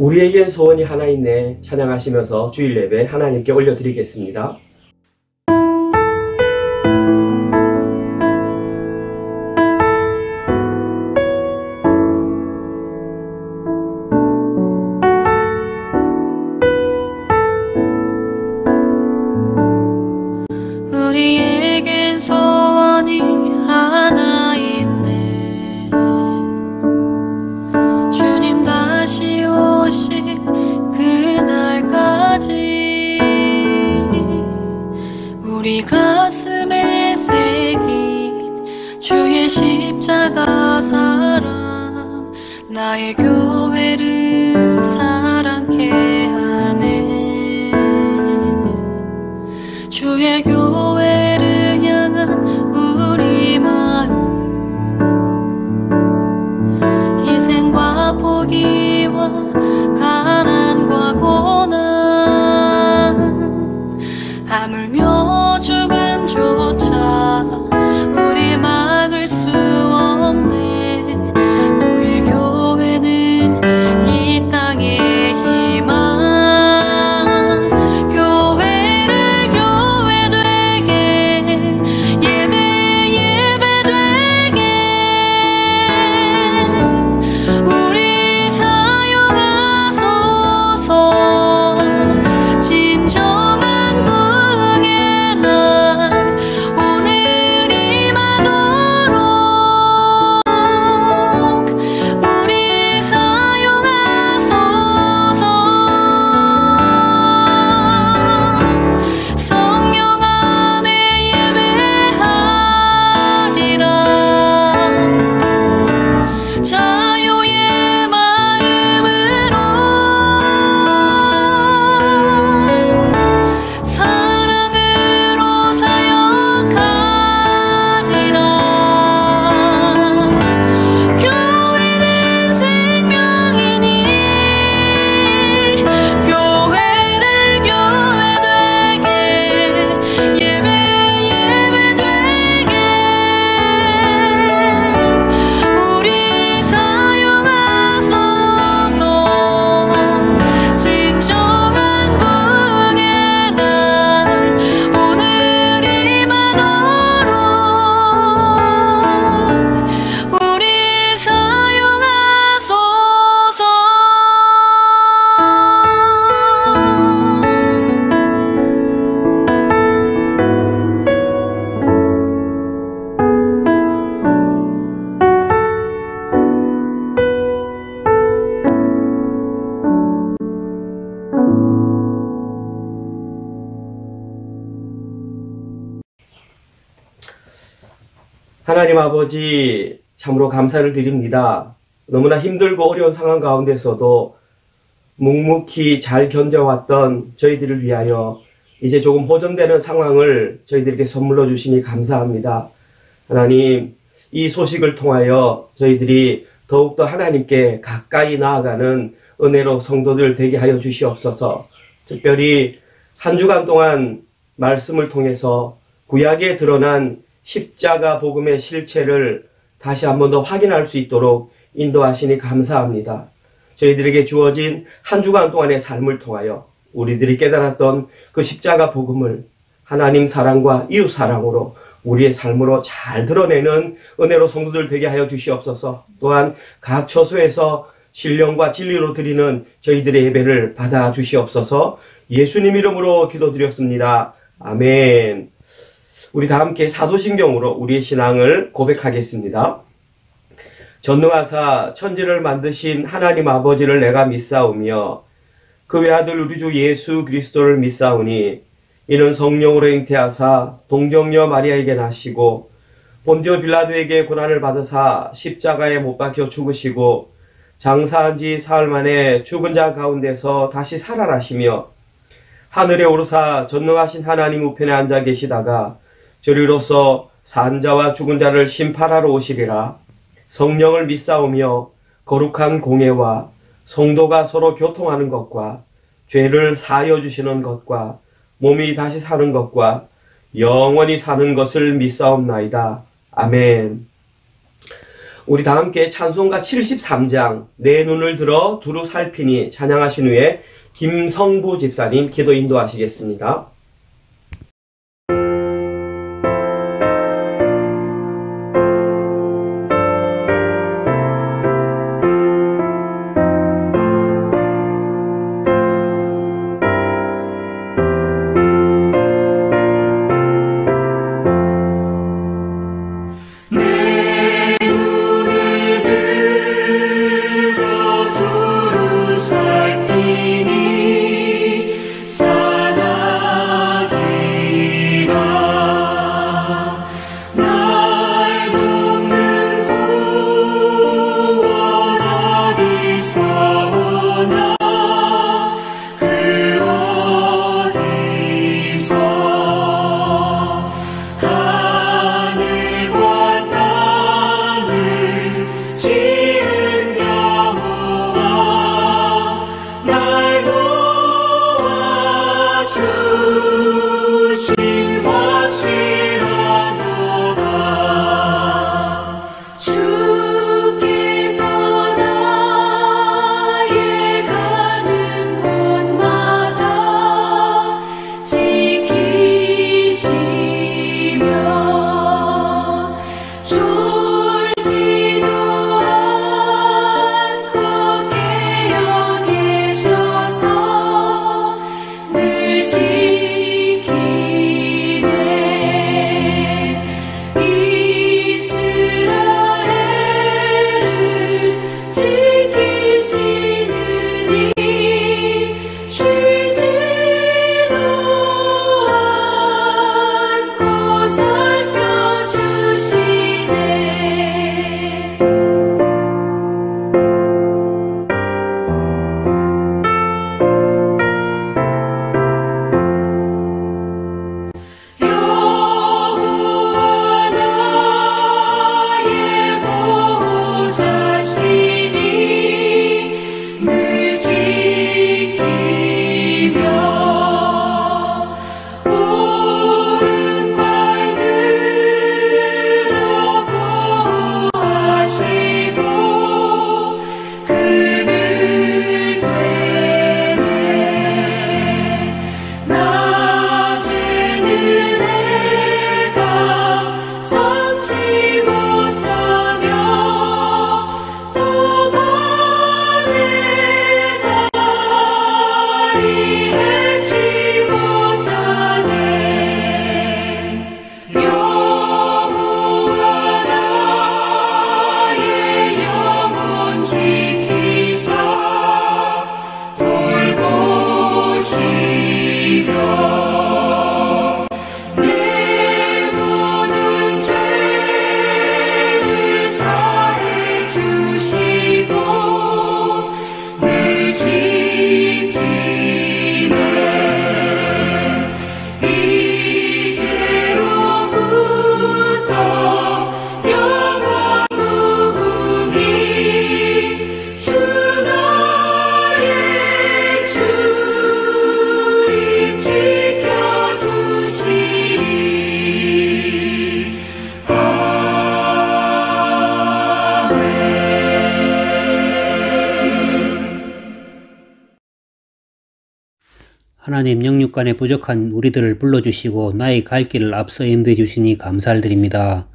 우리에겐 소원이 하나 있네 찬양하시면서 주일 예배 하나님께 올려드리겠습니다. 우리에겐 소원이 하나 있네. 주님 다시 오실 그날까지 우리 가슴에 새긴 주의 십자가 사랑, 나의 교회를 사랑케 하네. 주의 교회를 향한 우리 마음, 희생과 포기와 가난과 고난, 하물며 죽음조차 우리 막을 수 없네. 우리 교회는 이 땅의 희망, 하나님 아버지, 참으로 감사를 드립니다. 너무나 힘들고 어려운 상황 가운데서도 묵묵히 잘 견뎌왔던 저희들을 위하여 이제 조금 호전되는 상황을 저희들에게 선물로 주시니 감사합니다. 하나님, 이 소식을 통하여 저희들이 더욱더 하나님께 가까이 나아가는 은혜로 성도들 되게 하여 주시옵소서. 특별히 한 주간 동안 말씀을 통해서 구약에 드러난 십자가 복음의 실체를 다시 한 번 더 확인할 수 있도록 인도하시니 감사합니다. 저희들에게 주어진 한 주간 동안의 삶을 통하여 우리들이 깨달았던 그 십자가 복음을 하나님 사랑과 이웃 사랑으로 우리의 삶으로 잘 드러내는 은혜로 성도들 되게 하여 주시옵소서. 또한 각 처소에서 신령과 진리로 드리는 저희들의 예배를 받아 주시옵소서. 예수님 이름으로 기도드렸습니다. 아멘. 우리 다 함께 사도신경으로 우리의 신앙을 고백하겠습니다. 전능하사 천지를 만드신 하나님 아버지를 내가 믿사오며 그 외아들 우리 주 예수 그리스도를 믿사오니 이는 성령으로 잉태하사 동정녀 마리아에게 나시고 본디오 빌라도에게 고난을 받으사 십자가에 못 박혀 죽으시고 장사한 지 사흘 만에 죽은 자 가운데서 다시 살아나시며 하늘에 오르사 전능하신 하나님 우편에 앉아 계시다가 저리로서 산자와 죽은 자를 심판하러 오시리라. 성령을 믿사오며 거룩한 공예와 성도가 서로 교통하는 것과 죄를 사하여 주시는 것과 몸이 다시 사는 것과 영원히 사는 것을 믿사옵나이다. 아멘. 우리 다 함께 찬송가 73장 내 눈을 들어 두루 살피니 찬양하신 후에 김성부 집사님 기도 인도하시겠습니다. 하나님, 영육간에 부족한 우리들을 불러주시고 나의 갈 길을 앞서 인도해 주시니 감사를 드립니다.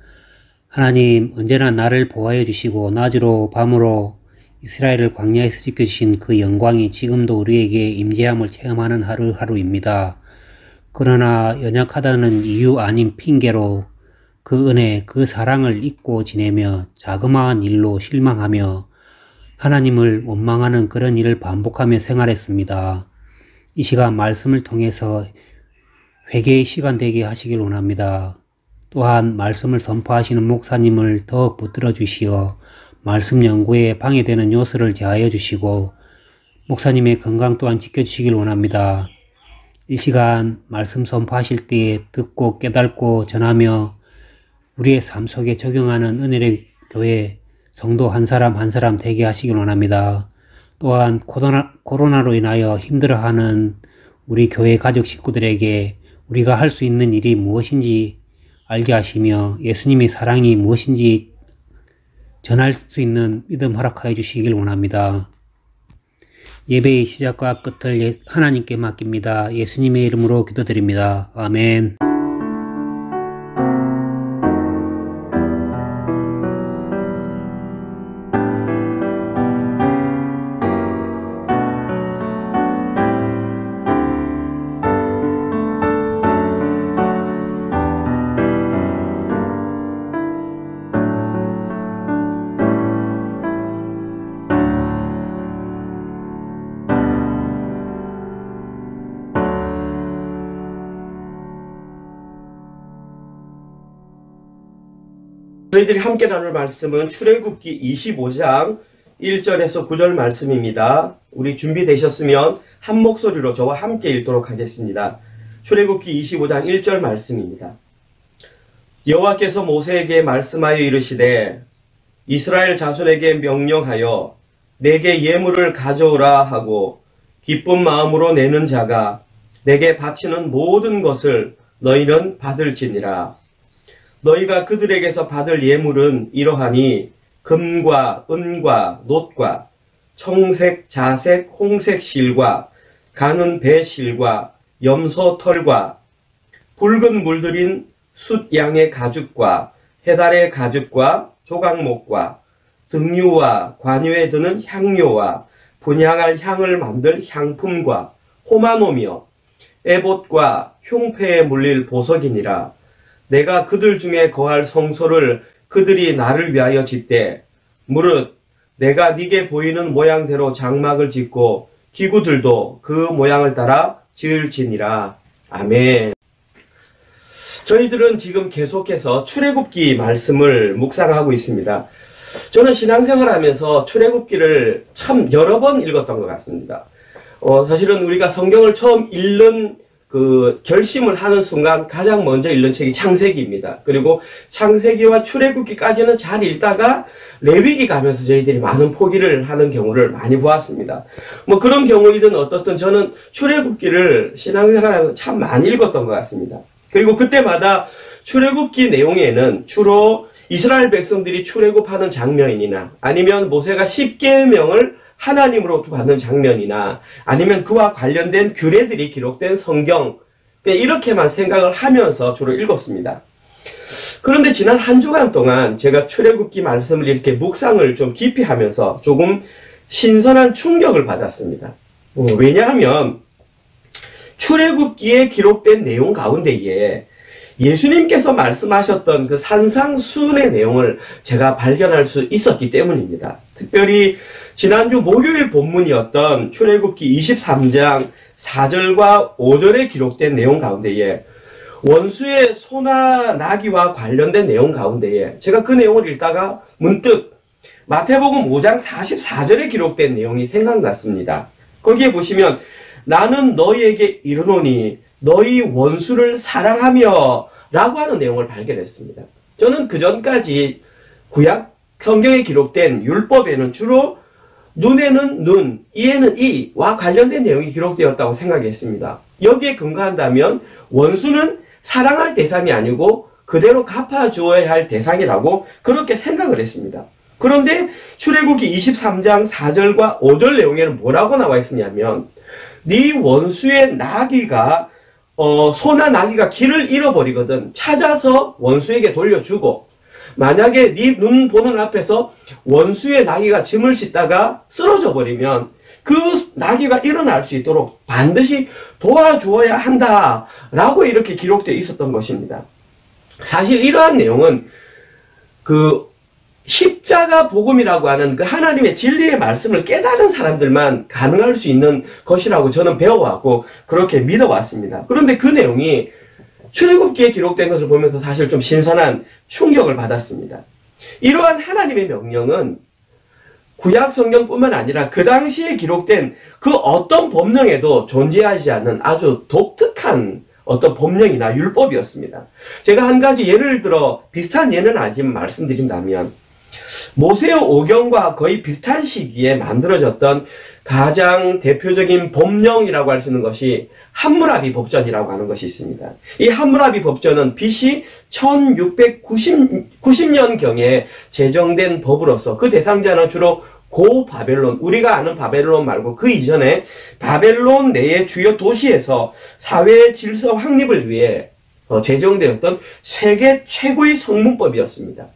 하나님, 언제나 나를 보호해 주시고 낮으로 밤으로 이스라엘을 광야에서 지켜주신 그 영광이 지금도 우리에게 임재함을 체험하는 하루하루입니다. 그러나 연약하다는 이유 아닌 핑계로 그 은혜, 그 사랑을 잊고 지내며 자그마한 일로 실망하며 하나님을 원망하는 그런 일을 반복하며 생활했습니다. 이 시간 말씀을 통해서 회개의 시간 되게 하시길 원합니다. 또한 말씀을 선포하시는 목사님을 더욱 붙들어 주시어 말씀 연구에 방해되는 요소를 제하여 주시고 목사님의 건강 또한 지켜주시길 원합니다. 이 시간 말씀 선포하실 때에 듣고 깨닫고 전하며 우리의 삶 속에 적용하는 은혜의 교회 성도 한 사람 한 사람 되게 하시길 원합니다. 또한 코로나로 인하여 힘들어하는 우리 교회 가족 식구들에게 우리가 할 수 있는 일이 무엇인지 알게 하시며 예수님의 사랑이 무엇인지 전할 수 있는 믿음 허락하여 주시길 원합니다. 예배의 시작과 끝을 하나님께 맡깁니다. 예수님의 이름으로 기도드립니다. 아멘. 저희들이 함께 나눌 말씀은 출애굽기 25장 1절에서 9절 말씀입니다. 우리 준비되셨으면 한 목소리로 저와 함께 읽도록 하겠습니다. 출애굽기 25장 1절 말씀입니다. 여호와께서 모세에게 말씀하여 이르시되 이스라엘 자손에게 명령하여 내게 예물을 가져오라 하고 기쁜 마음으로 내는 자가 내게 바치는 모든 것을 너희는 받을지니라. 너희가 그들에게서 받을 예물은 이러하니 금과 은과 놋과 청색, 자색, 홍색 실과 가는 배 실과 염소 털과 붉은 물들인 숫양의 가죽과 해달의 가죽과 조각목과 등유와 관유에 드는 향료와 분향할 향을 만들 향품과 호마노며 에봇과 흉패에 물릴 보석이니라. 내가 그들 중에 거할 성소를 그들이 나를 위하여 짓되 무릇 내가 네게 보이는 모양대로 장막을 짓고 기구들도 그 모양을 따라 지을지니라. 아멘. 저희들은 지금 계속해서 출애굽기 말씀을 묵상하고 있습니다. 저는 신앙생활 하면서 출애굽기를 참 여러 번 읽었던 것 같습니다. 사실은 우리가 성경을 처음 읽는 결심을 하는 순간 가장 먼저 읽는 책이 창세기입니다. 그리고 창세기와 출애굽기까지는 잘 읽다가 레위기 가면서 저희들이 많은 포기를 하는 경우를 많이 보았습니다. 뭐 그런 경우이든 어떻든 저는 출애굽기를 신앙생활하면서 참 많이 읽었던 것 같습니다. 그리고 그때마다 출애굽기 내용에는 주로 이스라엘 백성들이 출애굽하는 장면이나 아니면 모세가 10계명을 하나님으로부터 받는 장면이나 아니면 그와 관련된 규례들이 기록된 성경, 이렇게만 생각을 하면서 주로 읽었습니다. 그런데 지난 한 주간 동안 제가 출애굽기 말씀을 이렇게 묵상을 좀 깊이 하면서 조금 신선한 충격을 받았습니다. 왜냐하면 출애굽기에 기록된 내용 가운데에 예수님께서 말씀하셨던 그 산상수훈의 내용을 제가 발견할 수 있었기 때문입니다. 특별히 지난주 목요일 본문이었던 출애굽기 23장 4절과 5절에 기록된 내용 가운데에 원수의 소나 나귀와 관련된 내용 가운데에 제가 그 내용을 읽다가 문득 마태복음 5장 44절에 기록된 내용이 생각났습니다. 거기에 보시면 나는 너희에게 이르노니 너희 원수를 사랑하며 라고 하는 내용을 발견했습니다. 저는 그 전까지 구약 성경에 기록된 율법에는 주로 눈에는 눈, 이에는 이와 관련된 내용이 기록되었다고 생각했습니다. 여기에 근거한다면 원수는 사랑할 대상이 아니고 그대로 갚아주어야 할 대상이라고 그렇게 생각을 했습니다. 그런데 출애굽기 23장 4절과 5절 내용에는 뭐라고 나와 있으냐면 네 원수의 나귀가 소나 나귀가 길을 잃어버리거든 찾아서 원수에게 돌려주고 만약에 네 눈 보는 앞에서 원수의 나귀가 짐을 싣다가 쓰러져 버리면 그 나귀가 일어날 수 있도록 반드시 도와주어야 한다라고 이렇게 기록되어 있었던 것입니다. 사실 이러한 내용은 그 십자가 복음이라고 하는 그 하나님의 진리의 말씀을 깨달은 사람들만 가능할 수 있는 것이라고 저는 배워왔고 그렇게 믿어왔습니다. 그런데 그 내용이 출애굽기에 기록된 것을 보면서 사실 좀 신선한 충격을 받았습니다. 이러한 하나님의 명령은 구약 성경뿐만 아니라 그 당시에 기록된 그 어떤 법령에도 존재하지 않는 아주 독특한 어떤 법령이나 율법이었습니다. 제가 한 가지 예를 들어 비슷한 예는 아니지만 말씀드린다면 모세의 오경과 거의 비슷한 시기에 만들어졌던 가장 대표적인 법령이라고 할 수 있는 것이 함무라비 법전이라고 하는 것이 있습니다. 이 함무라비 법전은 BC 1690년경에 제정된 법으로서 그 대상자는 주로 고바벨론, 우리가 아는 바벨론 말고 그 이전에 바벨론 내의 주요 도시에서 사회 질서 확립을 위해 제정되었던 세계 최고의 성문법이었습니다.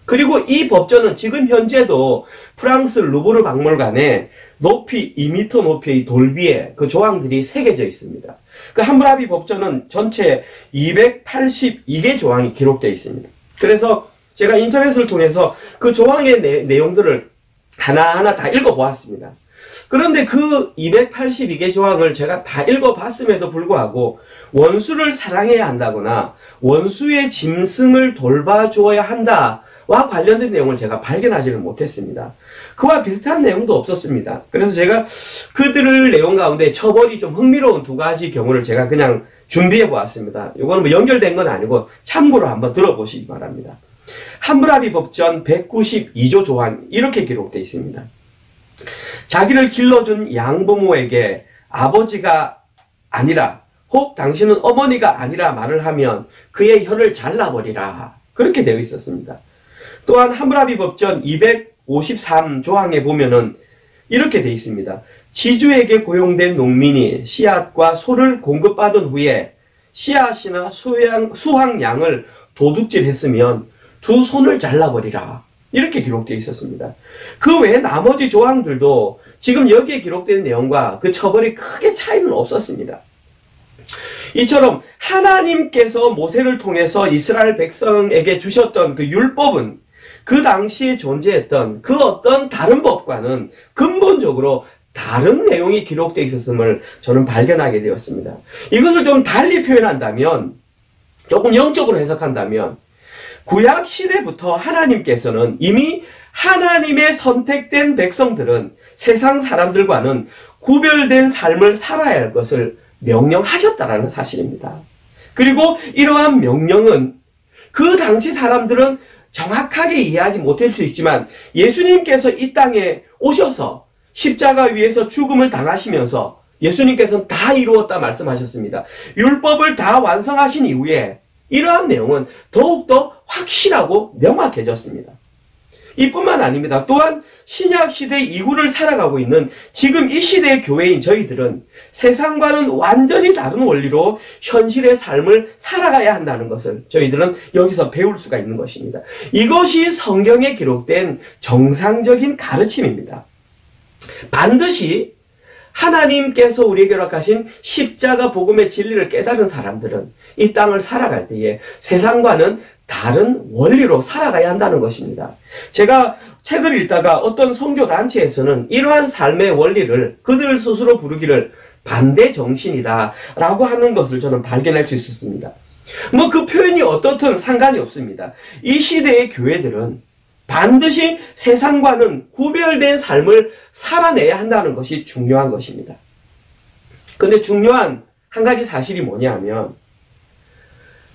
그리고 이 법전은 지금 현재도 프랑스 루브르 박물관에 높이 2m 높이의 돌 위에 그 조항들이 새겨져 있습니다. 그 함무라비 법전은 전체 282개 조항이 기록되어 있습니다. 그래서 제가 인터넷을 통해서 그 조항의 내용들을 하나하나 다 읽어보았습니다. 그런데 그 282개 조항을 제가 다 읽어봤음에도 불구하고 원수를 사랑해야 한다거나 원수의 짐승을 돌봐주어야 한다와 관련된 내용을 제가 발견하지를 못했습니다. 그와 비슷한 내용도 없었습니다. 그래서 제가 그들의 내용 가운데 처벌이 좀 흥미로운 두 가지 경우를 제가 그냥 준비해 보았습니다. 이거는 뭐 연결된 건 아니고 참고로 한번 들어보시기 바랍니다. 함무라비 법전 192조 조항 이렇게 기록되어 있습니다. 자기를 길러준 양부모에게 아버지가 아니라 혹 당신은 어머니가 아니라 말을 하면 그의 혀를 잘라버리라. 그렇게 되어 있었습니다. 또한 함무라비 법전 253조항에 보면은 이렇게 되어 있습니다. 지주에게 고용된 농민이 씨앗과 소를 공급받은 후에 씨앗이나 수확량을 도둑질했으면 두 손을 잘라버리라. 이렇게 기록되어 있었습니다. 그 외에 나머지 조항들도 지금 여기에 기록된 내용과 그 처벌이 크게 차이는 없었습니다. 이처럼 하나님께서 모세를 통해서 이스라엘 백성에게 주셨던 그 율법은 그 당시에 존재했던 그 어떤 다른 법과는 근본적으로 다른 내용이 기록되어 있었음을 저는 발견하게 되었습니다. 이것을 좀 달리 표현한다면, 조금 영적으로 해석한다면, 구약 시대부터 하나님께서는 이미 하나님의 선택된 백성들은 세상 사람들과는 구별된 삶을 살아야 할 것을 명령하셨다라는 사실입니다. 그리고 이러한 명령은 그 당시 사람들은 정확하게 이해하지 못할 수 있지만 예수님께서 이 땅에 오셔서 십자가 위에서 죽음을 당하시면서 예수님께서는 다 이루었다 말씀하셨습니다. 율법을 다 완성하신 이후에 이러한 내용은 더욱더 확실하고 명확해졌습니다. 이뿐만 아닙니다. 또한 신약시대 이후를 살아가고 있는 지금 이 시대의 교회인 저희들은 세상과는 완전히 다른 원리로 현실의 삶을 살아가야 한다는 것을 저희들은 여기서 배울 수가 있는 것입니다. 이것이 성경에 기록된 정상적인 가르침입니다. 반드시 하나님께서 우리에게 허락하신 십자가 복음의 진리를 깨달은 사람들은 이 땅을 살아갈 때에 세상과는 다른 원리로 살아가야 한다는 것입니다. 제가 책을 읽다가 어떤 선교단체에서는 이러한 삶의 원리를 그들 스스로 부르기를 반대 정신이다 라고 하는 것을 저는 발견할 수 있었습니다. 뭐 그 표현이 어떻든 상관이 없습니다. 이 시대의 교회들은 반드시 세상과는 구별된 삶을 살아내야 한다는 것이 중요한 것입니다. 근데 중요한 한 가지 사실이 뭐냐 하면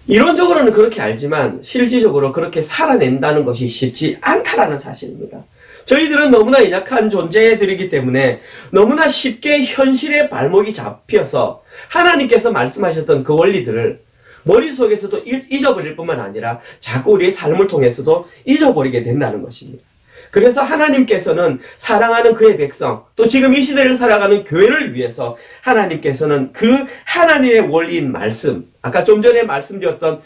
이론적으로는 그렇게 알지만 실질적으로 그렇게 살아낸다는 것이 쉽지 않다라는 사실입니다. 저희들은 너무나 연약한 존재들이기 때문에 너무나 쉽게 현실의 발목이 잡혀서 하나님께서 말씀하셨던 그 원리들을 머릿속에서도 잊어버릴 뿐만 아니라 자꾸 우리의 삶을 통해서도 잊어버리게 된다는 것입니다. 그래서 하나님께서는 사랑하는 그의 백성, 또 지금 이 시대를 살아가는 교회를 위해서 하나님께서는 그 하나님의 원리인 말씀, 아까 좀 전에 말씀드렸던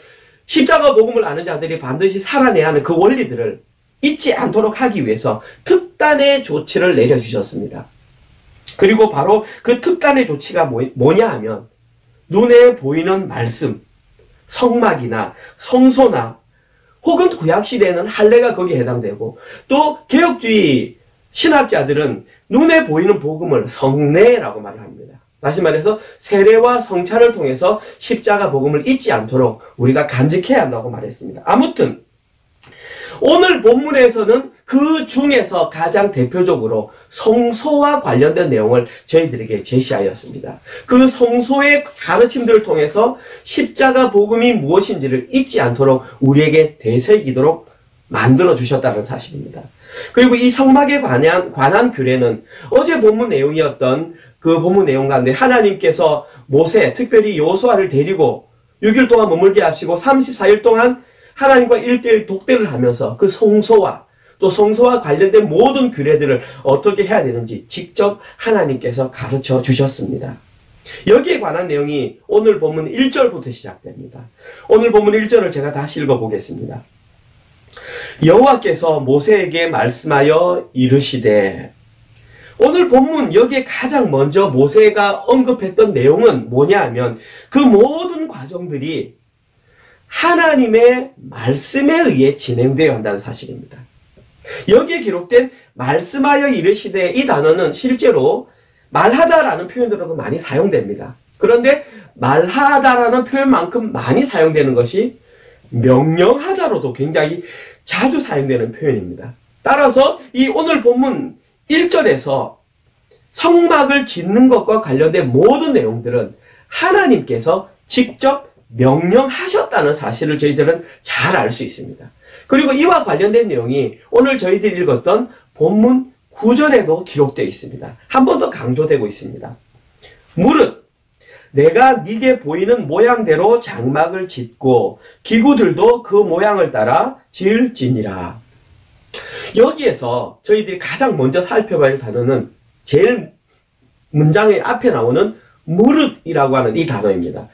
십자가 복음을 아는 자들이 반드시 살아내야 하는 그 원리들을 잊지 않도록 하기 위해서 특단의 조치를 내려주셨습니다. 그리고 바로 그 특단의 조치가 뭐냐 하면 눈에 보이는 말씀, 성막이나 성소나 혹은 구약시대에는 할례가 거기에 해당되고 또 개혁주의 신학자들은 눈에 보이는 복음을 성례라고 말을 합니다. 다시 말해서 세례와 성찬을 통해서 십자가 복음을 잊지 않도록 우리가 간직해야 한다고 말했습니다. 아무튼 오늘 본문에서는 그 중에서 가장 대표적으로 성소와 관련된 내용을 저희들에게 제시하였습니다. 그 성소의 가르침들을 통해서 십자가 복음이 무엇인지를 잊지 않도록 우리에게 되새기도록 만들어 주셨다는 사실입니다. 그리고 이 성막에 관한 규례는 어제 본문 내용이었던 그 본문 내용 가운데 하나님께서 모세, 특별히 여호수아를 데리고 6일 동안 머물게 하시고 34일 동안 하나님과 1대1 독대를 하면서 그 성소와 또 성소와 관련된 모든 규례들을 어떻게 해야 되는지 직접 하나님께서 가르쳐 주셨습니다. 여기에 관한 내용이 오늘 본문 1절부터 시작됩니다. 오늘 본문 1절을 제가 다시 읽어보겠습니다. 여호와께서 모세에게 말씀하여 이르시되, 오늘 본문 여기에 가장 먼저 모세가 언급했던 내용은 뭐냐 하면 그 모든 과정들이 하나님의 말씀에 의해 진행되어야 한다는 사실입니다. 여기에 기록된 말씀하여 이르시되 이 단어는 실제로 말하다라는 표현으로도 많이 사용됩니다. 그런데 말하다라는 표현만큼 많이 사용되는 것이 명령하다로도 굉장히 자주 사용되는 표현입니다. 따라서 이 오늘 본문 1절에서 성막을 짓는 것과 관련된 모든 내용들은 하나님께서 직접 명령하셨다는 사실을 저희들은 잘 알 수 있습니다. 그리고 이와 관련된 내용이 오늘 저희들이 읽었던 본문 9절에도 기록되어 있습니다. 한 번 더 강조되고 있습니다. 무릇 내가 네게 보이는 모양대로 장막을 짓고 기구들도 그 모양을 따라 지을지니라. 여기에서 저희들이 가장 먼저 살펴봐야 할 단어는 제일 문장의 앞에 나오는 무릇이라고 하는 이 단어입니다.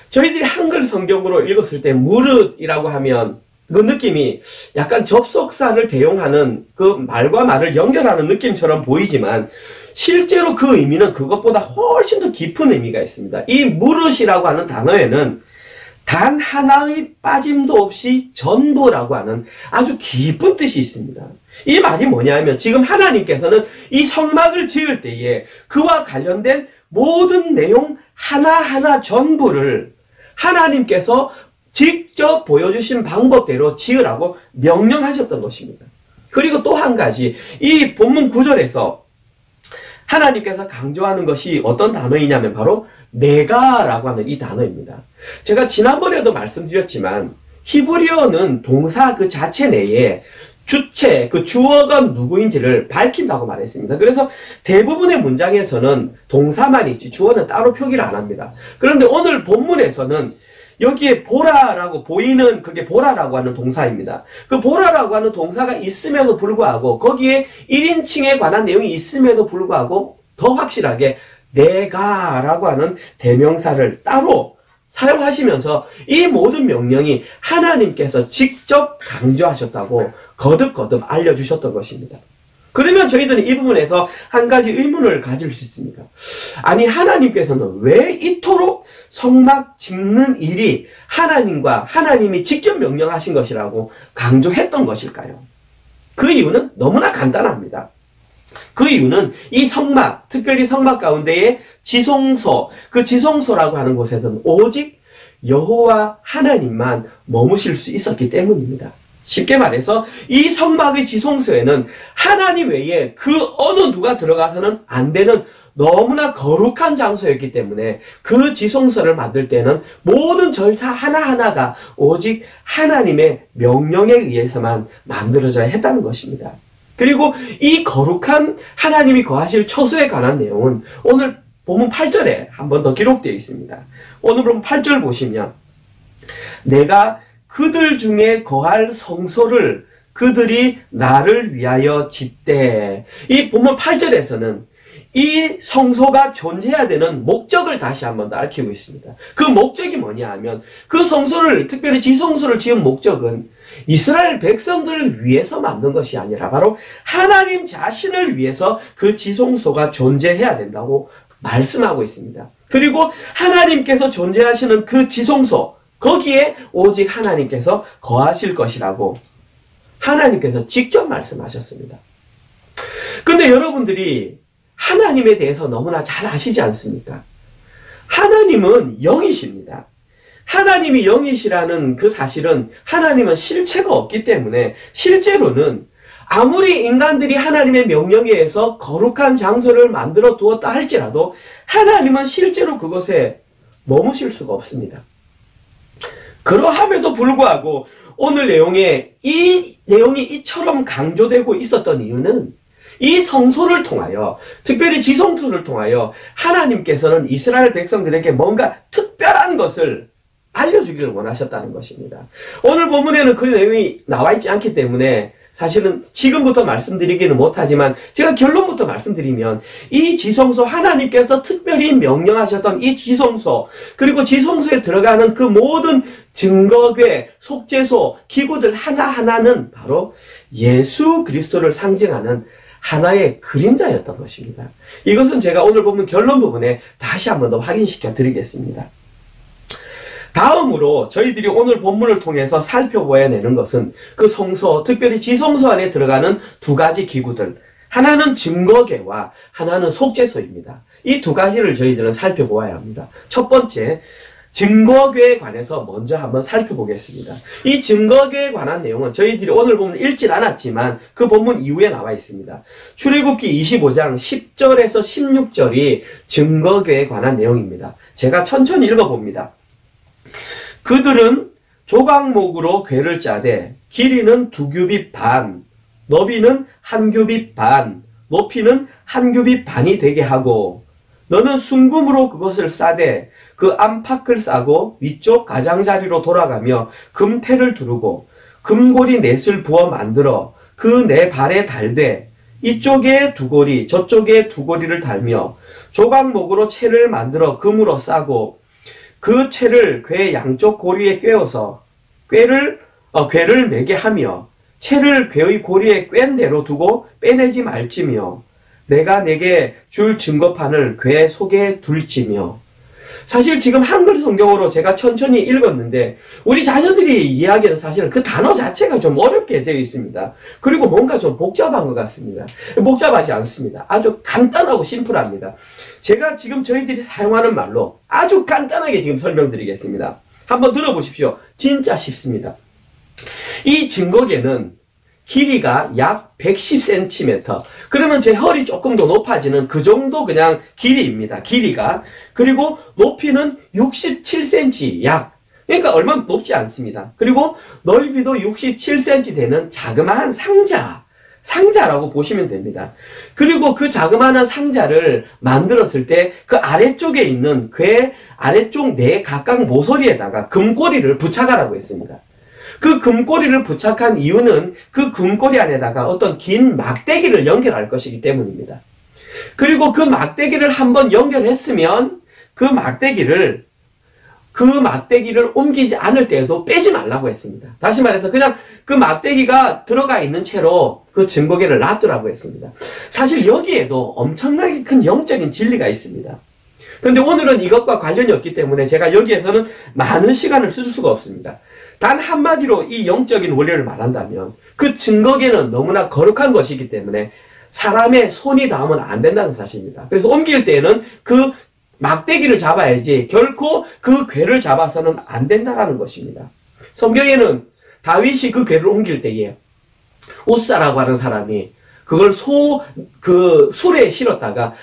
저희들이 한글 성경으로 읽었을 때 무릇이라고 하면 그 느낌이 약간 접속사를 대용하는 그 말과 말을 연결하는 느낌처럼 보이지만 실제로 그 의미는 그것보다 훨씬 더 깊은 의미가 있습니다. 이 무릇이라고 하는 단어에는 단 하나의 빠짐도 없이 전부라고 하는 아주 깊은 뜻이 있습니다. 이 말이 뭐냐면 지금 하나님께서는 이 성막을 지을 때에 그와 관련된 모든 내용 하나하나 전부를 하나님께서 직접 보여주신 방법대로 지으라고 명령하셨던 것입니다. 그리고 또 한 가지, 이 본문 9절에서 하나님께서 강조하는 것이 어떤 단어이냐면 바로 내가라고 하는 이 단어입니다. 제가 지난번에도 말씀드렸지만 히브리어는 동사 그 자체 내에 주체, 그 주어가 누구인지를 밝힌다고 말했습니다. 그래서 대부분의 문장에서는 동사만 있지 주어는 따로 표기를 안 합니다. 그런데 오늘 본문에서는 여기에 보라라고 보이는 그게 보라라고 하는 동사입니다. 그 보라라고 하는 동사가 있음에도 불구하고 거기에 1인칭에 관한 내용이 있음에도 불구하고 더 확실하게 내가라고 하는 대명사를 따로 사용하시면서 이 모든 명령이 하나님께서 직접 강조하셨다고 거듭거듭 알려주셨던 것입니다. 그러면 저희들은 이 부분에서 한 가지 의문을 가질 수 있습니다. 아니 하나님께서는 왜 이토록 성막 짓는 일이 하나님이 직접 명령하신 것이라고 강조했던 것일까요? 그 이유는 너무나 간단합니다. 그 이유는 이 성막, 특별히 성막 가운데의 지성소, 그 지성소라고 하는 곳에서는 오직 여호와 하나님만 머무실 수 있었기 때문입니다. 쉽게 말해서 이 성막의 지성소에는 하나님 외에 그 어느 누가 들어가서는 안 되는 너무나 거룩한 장소였기 때문에 그 지성소를 만들 때는 모든 절차 하나하나가 오직 하나님의 명령에 의해서만 만들어져야 했다는 것입니다. 그리고 이 거룩한 하나님이 거하실 처소에 관한 내용은 오늘 본문 8절에 한 번 더 기록되어 있습니다. 오늘 본문 8절 보시면 내가 그들 중에 거할 성소를 그들이 나를 위하여 짓되, 이 본문 8절에서는 이 성소가 존재해야 되는 목적을 다시 한 번 더 밝히고 있습니다. 그 목적이 뭐냐 하면 그 성소를, 특별히 지성소를 지은 목적은 이스라엘 백성들을 위해서 만든 것이 아니라 바로 하나님 자신을 위해서 그 지성소가 존재해야 된다고 말씀하고 있습니다. 그리고 하나님께서 존재하시는 그 지성소, 거기에 오직 하나님께서 거하실 것이라고 하나님께서 직접 말씀하셨습니다. 근데 여러분들이 하나님에 대해서 너무나 잘 아시지 않습니까? 하나님은 영이십니다. 하나님이 영이시라는 그 사실은 하나님은 실체가 없기 때문에 실제로는 아무리 인간들이 하나님의 명령에 의해서 거룩한 장소를 만들어 두었다 할지라도 하나님은 실제로 그것에 머무실 수가 없습니다. 그러함에도 불구하고 오늘 내용에 이 내용이 이처럼 강조되고 있었던 이유는 이 성소를 통하여, 특별히 지성소를 통하여 하나님께서는 이스라엘 백성들에게 뭔가 특별한 것을 알려주기를 원하셨다는 것입니다. 오늘 본문에는 그 내용이 나와 있지 않기 때문에 사실은 지금부터 말씀드리기는 못하지만 제가 결론부터 말씀드리면 이 지성소, 하나님께서 특별히 명령하셨던 이 지성소, 그리고 지성소에 들어가는 그 모든 증거궤, 속죄소, 기구들 하나하나는 바로 예수 그리스도를 상징하는 하나의 그림자였던 것입니다. 이것은 제가 오늘 보면 결론 부분에 다시 한 번 더 확인시켜 드리겠습니다. 다음으로 저희들이 오늘 본문을 통해서 살펴봐야 되는 것은 그 성소, 특별히 지성소 안에 들어가는 두 가지 기구들, 하나는 증거궤와 하나는 속죄소입니다. 이 두 가지를 저희들은 살펴보아야 합니다. 첫 번째, 증거궤에 관해서 먼저 한번 살펴보겠습니다. 이 증거궤에 관한 내용은 저희들이 오늘 보면 읽질 않았지만 그 본문 이후에 나와 있습니다. 출애굽기 25장 10절에서 16절이 증거궤에 관한 내용입니다. 제가 천천히 읽어봅니다. 그들은 조각목으로 궤를 짜되 길이는 2규빗 반, 너비는 1규빗 반, 높이는 1규빗 반이 되게 하고 너는 순금으로 그것을 싸되 그 안팎을 싸고 위쪽 가장자리로 돌아가며 금테를 두르고 금고리 넷을 부어 만들어 그 네 발에 달되 이쪽에 2고리 저쪽에 2고리를 달며 조각목으로 채를 만들어 금으로 싸고 그 채를 궤 양쪽 고리에 꿰어서 궤를 매게 하며 채를 궤의 고리에 꿰은 대로 두고 빼내지 말지며 내가 내게 줄 증거판을 궤 속에 둘지며. 사실 지금 한글 성경으로 제가 천천히 읽었는데 우리 자녀들이 이야기하는 사실은 그 단어 자체가 좀 어렵게 되어 있습니다. 그리고 뭔가 좀 복잡한 것 같습니다. 복잡하지 않습니다. 아주 간단하고 심플합니다. 제가 지금 저희들이 사용하는 말로 아주 간단하게 지금 설명드리겠습니다. 한번 들어보십시오. 진짜 쉽습니다. 이 증거궤는 길이가 약 110cm. 그러면 제 허리 조금 더 높아지는 그 정도 그냥 길이입니다. 길이가. 그리고 높이는 67cm 약. 그러니까 얼마 높지 않습니다. 그리고 넓이도 67cm 되는 자그마한 상자라고 보시면 됩니다. 그리고 그 자그마한 상자를 만들었을 때 그 아래쪽에 있는 궤 아래쪽 네 각각 모서리에다가 금고리를 부착하라고 했습니다. 그 금고리를 부착한 이유는 그 금고리 안에다가 어떤 긴 막대기를 연결할 것이기 때문입니다. 그리고 그 막대기를 한번 연결했으면 그 막대기를 옮기지 않을 때에도 빼지 말라고 했습니다. 다시 말해서 그냥 그 막대기가 들어가 있는 채로 그 증거궤를 놔두라고 했습니다. 사실 여기에도 엄청나게 큰 영적인 진리가 있습니다. 그런데 오늘은 이것과 관련이 없기 때문에 제가 여기에서는 많은 시간을 쓸 수가 없습니다. 단 한마디로 이 영적인 원리를 말한다면 그 증거궤는 너무나 거룩한 것이기 때문에 사람의 손이 닿으면 안 된다는 사실입니다. 그래서 옮길 때에는 그 막대기를 잡아야지 결코 그 궤를 잡아서는 안 된다는 것입니다. 성경에는 다윗이 그 궤를 옮길 때에 우사라고 하는 사람이 그걸 술에 실었다가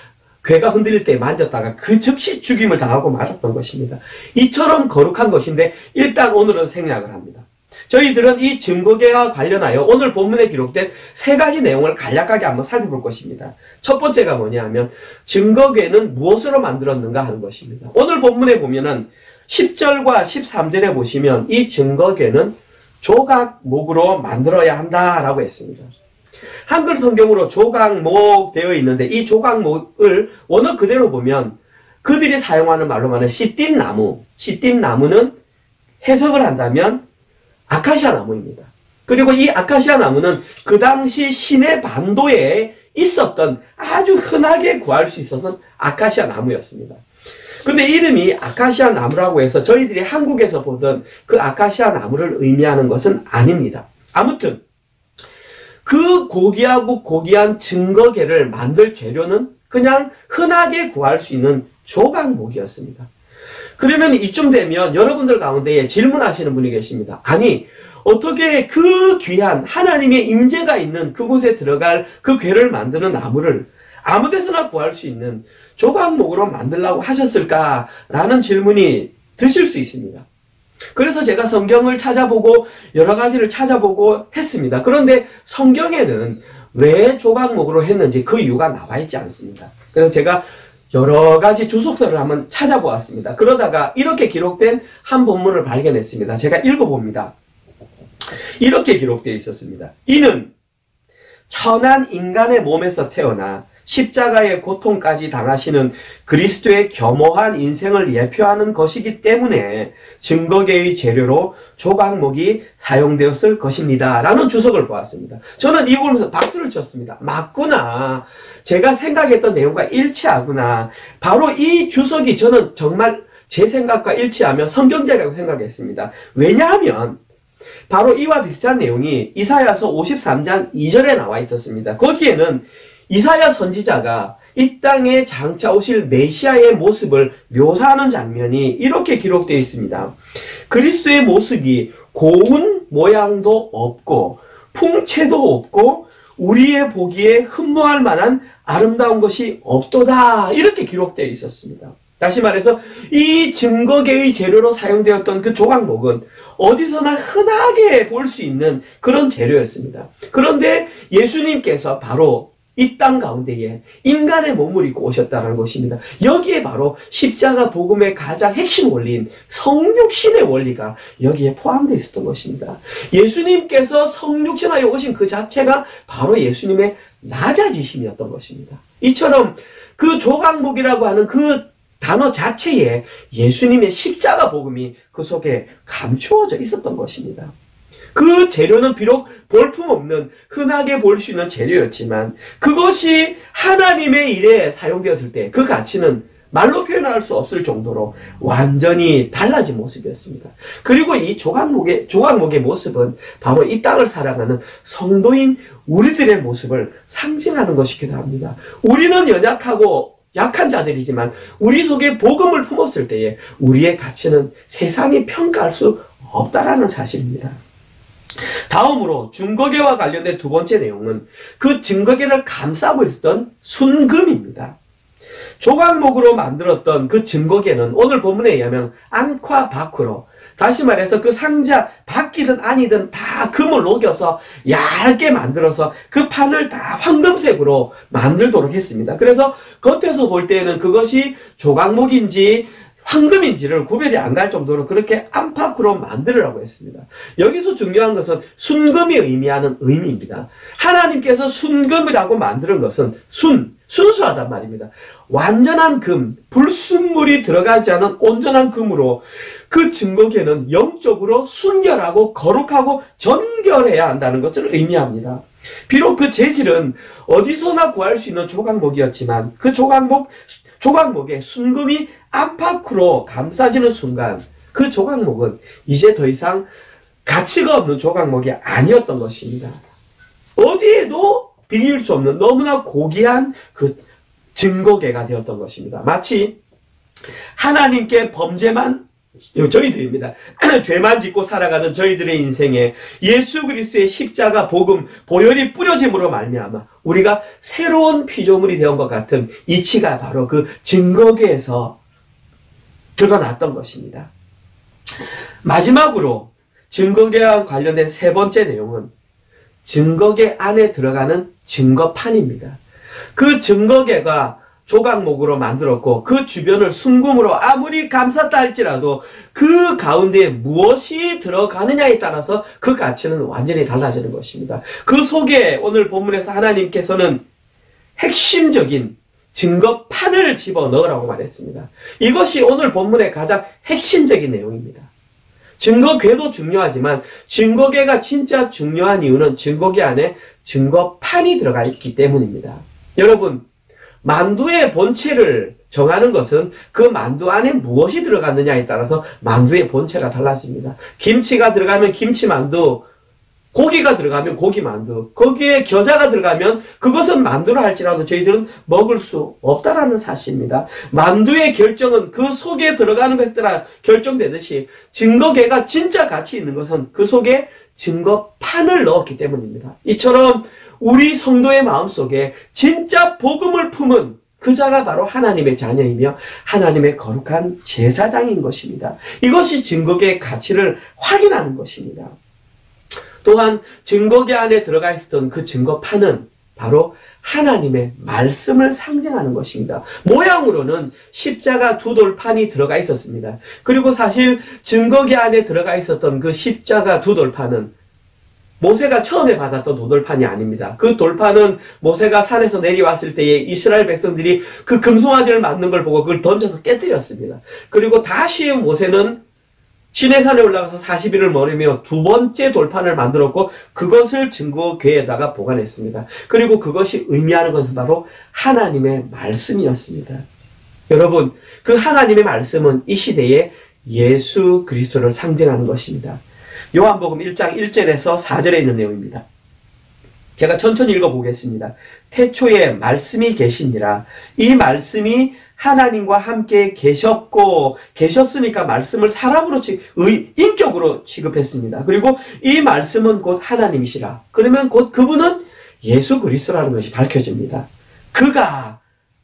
궤가 흔들릴 때 만졌다가 그 즉시 죽임을 당하고 말았던 것입니다. 이처럼 거룩한 것인데 일단 오늘은 생략을 합니다. 저희들은 이 증거궤와 관련하여 오늘 본문에 기록된 세 가지 내용을 간략하게 한번 살펴볼 것입니다. 첫 번째가 뭐냐면 증거궤는 무엇으로 만들었는가 하는 것입니다. 오늘 본문에 보면은 10절과 13절에 보시면 이 증거궤는 조각목으로 만들어야 한다라고 했습니다. 한글 성경으로 조각목 되어 있는데 이 조각목을 원어 그대로 보면 그들이 사용하는 말로 말하는 시띠나무는 해석을 한다면 아카시아 나무입니다. 그리고 이 아카시아 나무는 그 당시 시내 반도에 있었던 아주 흔하게 구할 수 있었던 아카시아 나무였습니다. 근데 이름이 아카시아 나무라고 해서 저희들이 한국에서 보던 그 아카시아 나무를 의미하는 것은 아닙니다. 아무튼 그 고귀하고 고귀한 증거궤를 만들 재료는 그냥 흔하게 구할 수 있는 조각목이었습니다. 그러면 이쯤 되면 여러분들 가운데에 질문하시는 분이 계십니다. 아니, 어떻게 그 귀한 하나님의 임재가 있는 그곳에 들어갈 그 궤를 만드는 나무를 아무 데서나 구할 수 있는 조각목으로 만들라고 하셨을까라는 질문이 드실 수 있습니다. 그래서 제가 성경을 찾아보고 여러 가지를 찾아보고 했습니다. 그런데 성경에는 왜 조각목으로 했는지 그 이유가 나와 있지 않습니다. 그래서 제가 여러 가지 주석서를 한번 찾아보았습니다. 그러다가 이렇게 기록된 한 본문을 발견했습니다. 제가 읽어봅니다. 이렇게 기록되어 있었습니다. 이는 천한 인간의 몸에서 태어나 십자가의 고통까지 당하시는 그리스도의 겸허한 인생을 예표하는 것이기 때문에 증거계의 재료로 조각목이 사용되었을 것입니다. 라는 주석을 보았습니다. 저는 이걸 보면서 박수를 쳤습니다. 맞구나. 제가 생각했던 내용과 일치하구나. 바로 이 주석이 저는 정말 제 생각과 일치하며 성경적이라고 생각했습니다. 왜냐하면 바로 이와 비슷한 내용이 이사야서 53장 2절에 나와 있었습니다. 거기에는 이사야 선지자가 이 땅에 장차 오실 메시아의 모습을 묘사하는 장면이 이렇게 기록되어 있습니다. 그리스도의 모습이 고운 모양도 없고 풍채도 없고 우리의 보기에 흠모할 만한 아름다운 것이 없도다. 이렇게 기록되어 있었습니다. 다시 말해서 이 증거계의 재료로 사용되었던 그 조각목은 어디서나 흔하게 볼 수 있는 그런 재료였습니다. 그런데 예수님께서 바로 이 땅 가운데에 인간의 몸을 입고 오셨다는 것입니다. 여기에 바로 십자가 복음의 가장 핵심 원리인 성육신의 원리가 여기에 포함되어 있었던 것입니다. 예수님께서 성육신하여 오신 그 자체가 바로 예수님의 낮아지심이었던 것입니다. 이처럼 그 조각목이라고 하는 그 단어 자체에 예수님의 십자가 복음이 그 속에 감추어져 있었던 것입니다. 그 재료는 비록 볼품없는 흔하게 볼 수 있는 재료였지만 그것이 하나님의 일에 사용되었을 때 그 가치는 말로 표현할 수 없을 정도로 완전히 달라진 모습이었습니다. 그리고 이 조각목의 모습은 바로 이 땅을 살아가는 성도인 우리들의 모습을 상징하는 것이기도 합니다. 우리는 연약하고 약한 자들이지만 우리 속에 복음을 품었을 때에 우리의 가치는 세상이 평가할 수 없다라는 사실입니다. 다음으로 증거계와 관련된 두 번째 내용은 그 증거계를 감싸고 있었던 순금입니다. 조각목으로 만들었던 그 증거계는 오늘 본문에 의하면 안과 밖으로, 다시 말해서 그 상자 밖이든 안이든 다 금을 녹여서 얇게 만들어서 그 판을 다 황금색으로 만들도록 했습니다. 그래서 겉에서 볼 때에는 그것이 조각목인지 황금인지를 구별이 안 갈 정도로 그렇게 안팎으로 만들으라고 했습니다. 여기서 중요한 것은 순금이 의미하는 의미입니다. 하나님께서 순금이라고 만드는 것은 순수하단 말입니다. 완전한 금, 불순물이 들어가지 않은 온전한 금으로 그 증거계는 영적으로 순결하고 거룩하고 정결해야 한다는 것을 의미합니다. 비록 그 재질은 어디서나 구할 수 있는 조각목이었지만 그 조각목에 순금이 안팎으로 감싸지는 순간 그 조각목은 이제 더 이상 가치가 없는 조각목이 아니었던 것입니다. 어디에도 비길 수 없는 너무나 고귀한 그 증거계가 되었던 것입니다. 마치 하나님께 범죄만 저희들입니다. 죄만 짓고 살아가는 저희들의 인생에 예수 그리스도의 십자가 복음 보혈이 뿌려짐으로 말미암아 우리가 새로운 피조물이 되온 것 같은 이치가 바로 그 증거계에서 드러났던 것입니다. 마지막으로 증거계와 관련된 세 번째 내용은 증거계 안에 들어가는 증거판입니다. 그 증거계가 조각목으로 만들었고 그 주변을 순금으로 아무리 감쌌다 할지라도 그 가운데에 무엇이 들어가느냐에 따라서 그 가치는 완전히 달라지는 것입니다. 그 속에 오늘 본문에서 하나님께서는 핵심적인 증거판을 집어넣으라고 말했습니다. 이것이 오늘 본문의 가장 핵심적인 내용입니다. 증거궤도 중요하지만 증거궤가 진짜 중요한 이유는 증거궤 안에 증거판이 들어가 있기 때문입니다. 여러분, 만두의 본체를 정하는 것은 그 만두 안에 무엇이 들어갔느냐에 따라서 만두의 본체가 달라집니다. 김치가 들어가면 김치만두, 고기가 들어가면 고기만두, 거기에 겨자가 들어가면 그것은 만두라 할지라도 저희들은 먹을 수 없다라는 사실입니다. 만두의 결정은 그 속에 들어가는 것에 따라 결정되듯이 증거계가 진짜 가치 있는 것은 그 속에 증거판을 넣었기 때문입니다. 이처럼 우리 성도의 마음속에 진짜 복음을 품은 그 자가 바로 하나님의 자녀이며 하나님의 거룩한 제사장인 것입니다. 이것이 증거계의 가치를 확인하는 것입니다. 또한 증거계 안에 들어가 있었던 그 증거판은 바로 하나님의 말씀을 상징하는 것입니다. 모양으로는 십자가 두 돌판이 들어가 있었습니다. 그리고 사실 증거기 안에 들어가 있었던 그 십자가 두 돌판은 모세가 처음에 받았던 돌판이 아닙니다. 그 돌판은 모세가 산에서 내려왔을 때에 이스라엘 백성들이 그 금송아지를 맞는 걸 보고 그걸 던져서 깨뜨렸습니다. 그리고 다시 모세는 시내산에 올라가서 40일을 머리며 두 번째 돌판을 만들었고 그것을 증거궤에다가 보관했습니다. 그리고 그것이 의미하는 것은 바로 하나님의 말씀이었습니다. 여러분, 그 하나님의 말씀은 이 시대에 예수 그리스도를 상징하는 것입니다. 요한복음 1장 1절에서 4절에 있는 내용입니다. 제가 천천히 읽어보겠습니다. 태초에 말씀이 계시니라. 이 말씀이 하나님과 함께 계셨으니까 말씀을 사람으로 인격으로 취급했습니다. 그리고 이 말씀은 곧 하나님이시라. 그러면 곧 그분은 예수 그리스도라는 것이 밝혀집니다. 그가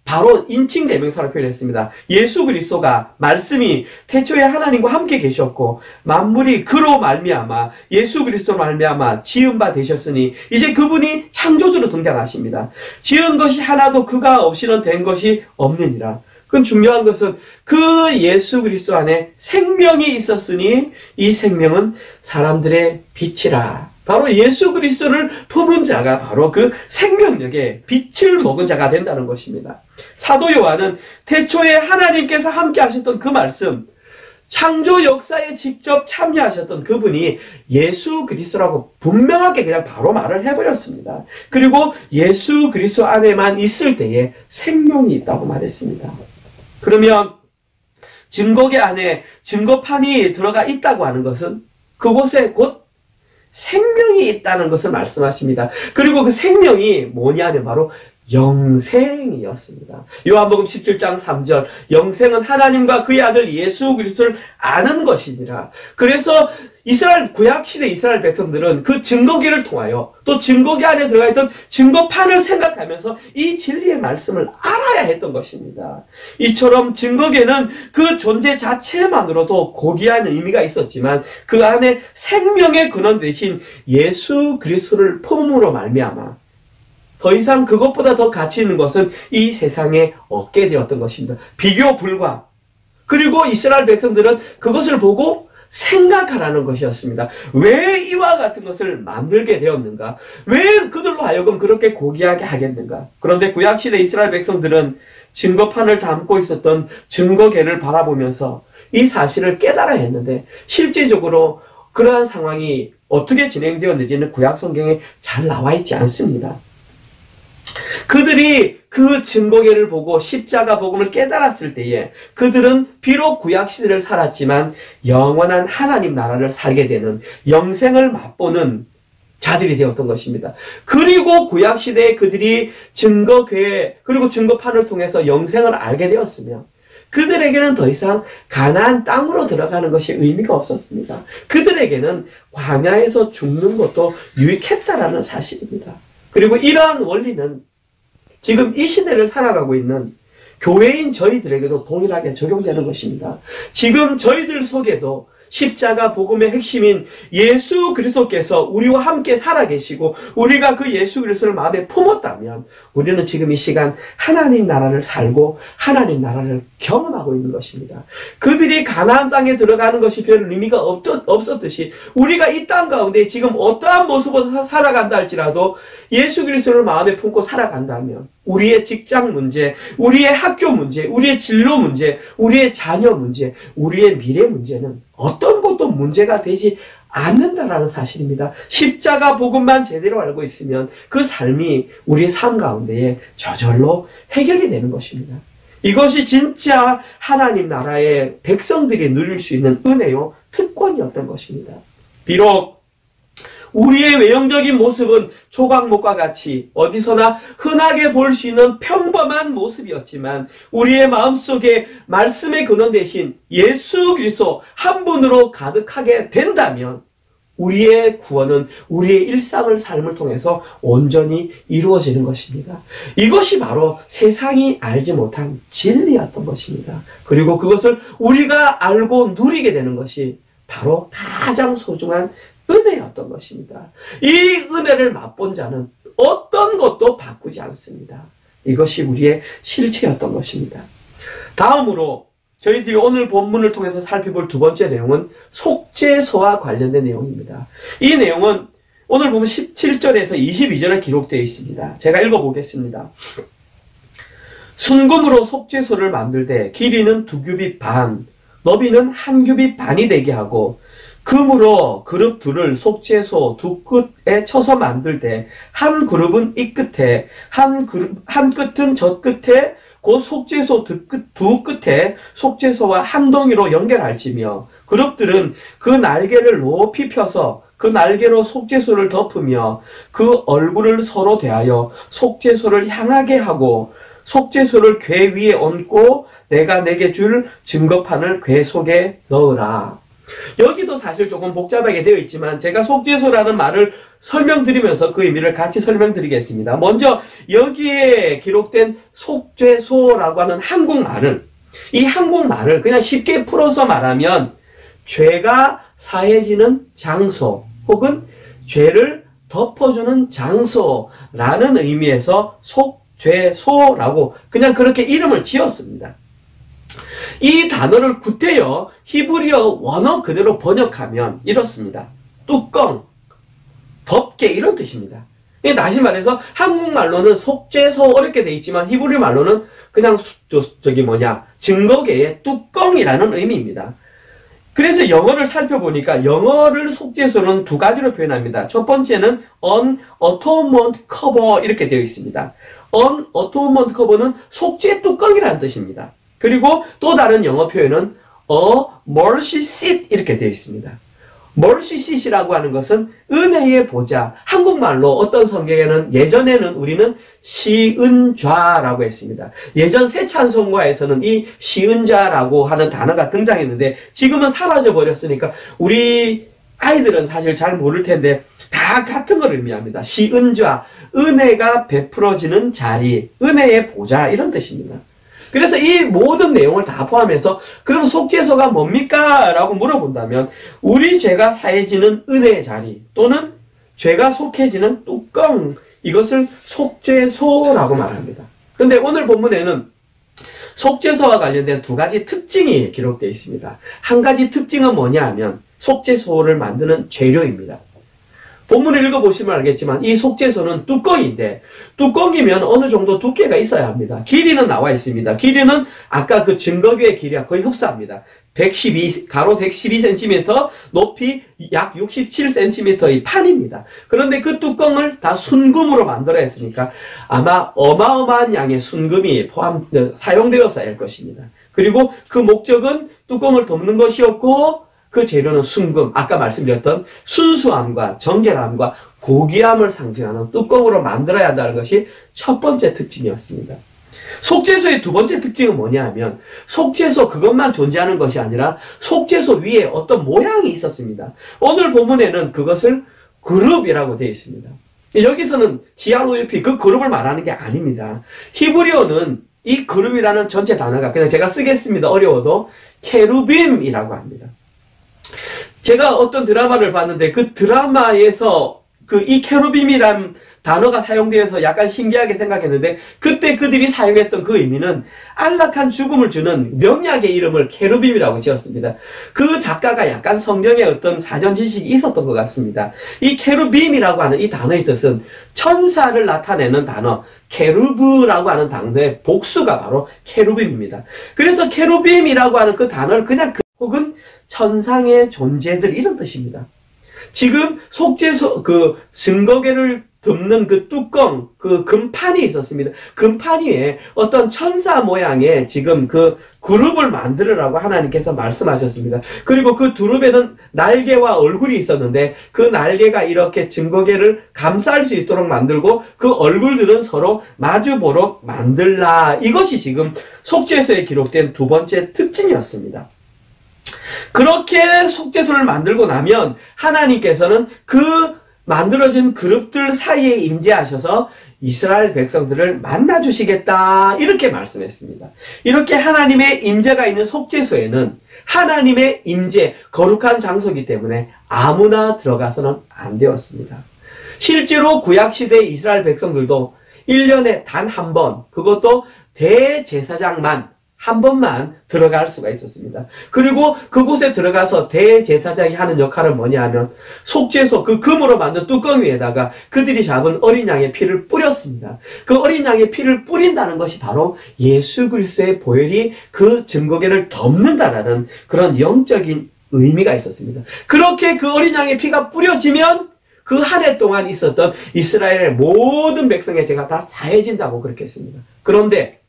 바로 인칭 대명사로 표현했습니다. 예수 그리스도가 말씀이 태초에 하나님과 함께 계셨고 만물이 그로 말미암아 예수 그리스도로 말미암아 지은 바 되셨으니 이제 그분이 창조주로 등장하십니다. 지은 것이 하나도 그가 없이는 된 것이 없느니라. 그건 중요한 것은 그 예수 그리스도 안에 생명이 있었으니 이 생명은 사람들의 빛이라. 바로 예수 그리스도를 품은 자가 바로 그 생명력의 빛을 먹은 자가 된다는 것입니다. 사도 요한은 태초에 하나님께서 함께 하셨던 그 말씀, 창조 역사에 직접 참여하셨던 그분이 예수 그리스도라고 분명하게 그냥 바로 말을 해버렸습니다. 그리고 예수 그리스도 안에만 있을 때에 생명이 있다고 말했습니다. 그러면 증거계 안에 증거판이 들어가 있다고 하는 것은 그곳에 곧 생명이 있다는 것을 말씀하십니다. 그리고 그 생명이 뭐냐면 바로 영생이었습니다. 요한복음 17장 3절 영생은 하나님과 그의 아들 예수 그리스도를 아는 것이니라. 그래서 구약시대 이스라엘 백성들은 그 증거기를 통하여 또 증거기 안에 들어가 있던 증거판을 생각하면서 이 진리의 말씀을 알아야 했던 것입니다. 이처럼 증거기는 그 존재 자체만으로도 고귀한 의미가 있었지만 그 안에 생명의 근원 대신 예수 그리스도를 품음으로 말미암아 더 이상 그것보다 더 가치 있는 것은 이 세상에 없게 되었던 것입니다. 비교 불가. 그리고 이스라엘 백성들은 그것을 보고 생각하라는 것이었습니다. 왜 이와 같은 것을 만들게 되었는가? 왜 그들로 하여금 그렇게 고귀하게 하겠는가? 그런데 구약시대 이스라엘 백성들은 증거판을 담고 있었던 증거궤를 바라보면서 이 사실을 깨달아야 했는데 실제적으로 그러한 상황이 어떻게 진행되었는지는 구약성경에 잘 나와 있지 않습니다. 그들이 그 증거궤를 보고 십자가 복음을 깨달았을 때에 그들은 비록 구약시대를 살았지만 영원한 하나님 나라를 살게 되는 영생을 맛보는 자들이 되었던 것입니다. 그리고 구약시대에 그들이 증거궤 그리고 증거판을 통해서 영생을 알게 되었으며 그들에게는 더 이상 가나안 땅으로 들어가는 것이 의미가 없었습니다. 그들에게는 광야에서 죽는 것도 유익했다라는 사실입니다. 그리고 이러한 원리는 지금 이 시대를 살아가고 있는 교회인 저희들에게도 동일하게 적용되는 것입니다. 지금 저희들 속에도 십자가 복음의 핵심인 예수 그리스도께서 우리와 함께 살아계시고 우리가 그 예수 그리스도를 마음에 품었다면 우리는 지금 이 시간 하나님 나라를 살고 하나님 나라를 경험하고 있는 것입니다. 그들이 가나안 땅에 들어가는 것이 별 의미가 없었듯이 우리가 이 땅 가운데 지금 어떠한 모습으로 살아간다 할지라도 예수 그리스도를 마음에 품고 살아간다면 우리의 직장 문제, 우리의 학교 문제, 우리의 진로 문제, 우리의 자녀 문제, 우리의 미래 문제는 어떤 것도 문제가 되지 않는다라는 사실입니다. 십자가 복음만 제대로 알고 있으면 그 삶이 우리의 삶 가운데에 저절로 해결이 되는 것입니다. 이것이 진짜 하나님 나라의 백성들이 누릴 수 있는 은혜요 특권이었던 것입니다. 비록 우리의 외형적인 모습은 조각목과 같이 어디서나 흔하게 볼 수 있는 평범한 모습이었지만 우리의 마음속에 말씀의 근원 대신 예수 그리스도 한 분으로 가득하게 된다면 우리의 구원은 우리의 일상을 삶을 통해서 온전히 이루어지는 것입니다. 이것이 바로 세상이 알지 못한 진리였던 것입니다. 그리고 그것을 우리가 알고 누리게 되는 것이 바로 가장 소중한 은혜였던 것입니다. 이 은혜를 맛본 자는 어떤 것도 되었습니다. 이것이 우리의 실체였던 것입니다. 다음으로 저희들이 오늘 본문을 통해서 살펴볼 두 번째 내용은 속죄소와 관련된 내용입니다. 이 내용은 오늘 보면 17절에서 22절에 기록되어 있습니다. 제가 읽어보겠습니다. 순금으로 속죄소를 만들 때 길이는 2규빗 반, 너비는 1규빗 반이 되게 하고 금으로 그룹 둘을 속죄소 두 끝에 쳐서 만들 때 한 그룹은 이 끝에 한 끝은 저 끝에 곧 속죄소 두 끝에 속죄소와 한 동이로 연결할지며 그룹들은 그 날개를 높이 펴서 그 날개로 속죄소를 덮으며 그 얼굴을 서로 대하여 속죄소를 향하게 하고 속죄소를 궤 위에 얹고 내가 내게 줄 증거판을 궤 속에 넣으라. 여기도 사실 조금 복잡하게 되어 있지만 제가 속죄소라는 말을 설명드리면서 그 의미를 같이 설명드리겠습니다. 먼저 여기에 기록된 속죄소라고 하는 한국말을, 이 한국말을 그냥 쉽게 풀어서 말하면 죄가 사해지는 장소 혹은 죄를 덮어주는 장소라는 의미에서 속죄소라고 그냥 그렇게 이름을 지었습니다. 이 단어를 구태여 히브리어 원어 그대로 번역하면 이렇습니다. 뚜껑, 덮개 이런 뜻입니다. 다시 말해서 한국말로는 속죄소 어렵게 돼 있지만 히브리 말로는 그냥 증거계의 뚜껑이라는 의미입니다. 그래서 영어를 살펴보니까 영어를 속죄소는 두 가지로 표현합니다. 첫 번째는 on atonement cover 이렇게 되어 있습니다. on atonement cover는 속죄 뚜껑이라는 뜻입니다. 그리고 또 다른 영어 표현은 a mercy seat 이렇게 되어 있습니다. mercy seat이라고 하는 것은 은혜의 보좌. 한국말로 어떤 성경에는 예전에는 우리는 시은좌라고 했습니다. 예전 새 찬송가에서는 이 시은좌라고 하는 단어가 등장했는데 지금은 사라져 버렸으니까 우리 아이들은 사실 잘 모를 텐데 다 같은 걸 의미합니다. 시은좌, 은혜가 베풀어지는 자리, 은혜의 보좌 이런 뜻입니다. 그래서 이 모든 내용을 다 포함해서 그럼 속죄소가 뭡니까? 라고 물어본다면 우리 죄가 사해지는 은혜의 자리 또는 죄가 속해지는 뚜껑 이것을 속죄소라고 말합니다. 그런데 오늘 본문에는 속죄소와 관련된 두 가지 특징이 기록되어 있습니다. 한 가지 특징은 뭐냐 하면 속죄소를 만드는 재료입니다. 본문을 읽어보시면 알겠지만 이 속죄소는 뚜껑인데 뚜껑이면 어느 정도 두께가 있어야 합니다. 길이는 나와 있습니다. 길이는 아까 그 증거궤의 길이와 거의 흡사합니다. 가로 112cm, 높이 약 67cm의 판입니다. 그런데 그 뚜껑을 다 순금으로 만들어야 했으니까 아마 어마어마한 양의 순금이 사용되었어야 할 것입니다. 그리고 그 목적은 뚜껑을 덮는 것이었고 그 재료는 순금, 아까 말씀드렸던 순수함과 정결함과 고귀함을 상징하는 뚜껑으로 만들어야 한다는 것이 첫 번째 특징이었습니다. 속죄소의 두 번째 특징은 뭐냐 하면 속죄소 그것만 존재하는 것이 아니라 속죄소 위에 어떤 모양이 있었습니다. 오늘 본문에는 그것을 그룹이라고 되어 있습니다. 여기서는 GROUP 그 그룹을 말하는 게 아닙니다. 히브리어는 이 그룹이라는 전체 단어가 그냥 제가 쓰겠습니다. 어려워도 케루빔이라고 합니다. 제가 어떤 드라마를 봤는데 그 드라마에서 이 케루빔이란 단어가 사용되어서 약간 신기하게 생각했는데 그때 그들이 사용했던 그 의미는 안락한 죽음을 주는 명약의 이름을 케루빔이라고 지었습니다. 그 작가가 약간 성경에 어떤 사전 지식이 있었던 것 같습니다. 이 케루빔이라고 하는 이 단어의 뜻은 천사를 나타내는 단어 케루브라고 하는 단어의 복수가 바로 케루빔입니다. 그래서 케루빔이라고 하는 그 단어를 그냥 혹은 천상의 존재들 이런 뜻입니다. 지금 속죄소 증거궤를 덮는 그 뚜껑, 그 금판이 있었습니다. 금판 위에 어떤 천사 모양의 지금 그 그룹을 만들으라고 하나님께서 말씀하셨습니다. 그리고 그 두릅에는 날개와 얼굴이 있었는데 그 날개가 이렇게 증거궤를 감쌀 수 있도록 만들고 그 얼굴들은 서로 마주보도록 만들라. 이것이 지금 속죄소에 기록된 두 번째 특징이었습니다. 그렇게 속죄소를 만들고 나면 하나님께서는 그 만들어진 그룹들 사이에 임재하셔서 이스라엘 백성들을 만나주시겠다 이렇게 말씀했습니다. 이렇게 하나님의 임재가 있는 속죄소에는 하나님의 임재, 거룩한 장소이기 때문에 아무나 들어가서는 안 되었습니다. 실제로 구약시대 이스라엘 백성들도 1년에 단 한 번, 그것도 대제사장만 한 번만 들어갈 수가 있었습니다. 그리고 그곳에 들어가서 대제사장이 하는 역할은 뭐냐 하면 속죄소, 그 금으로 만든 뚜껑 위에다가 그들이 잡은 어린 양의 피를 뿌렸습니다. 그 어린 양의 피를 뿌린다는 것이 바로 예수 그리스도의 보혈이 그 증거궤를 덮는다라는 그런 영적인 의미가 있었습니다. 그렇게 그 어린 양의 피가 뿌려지면 그 한 해 동안 있었던 이스라엘의 모든 백성의 죄가 다 사해진다고 그렇게 했습니다. 그런데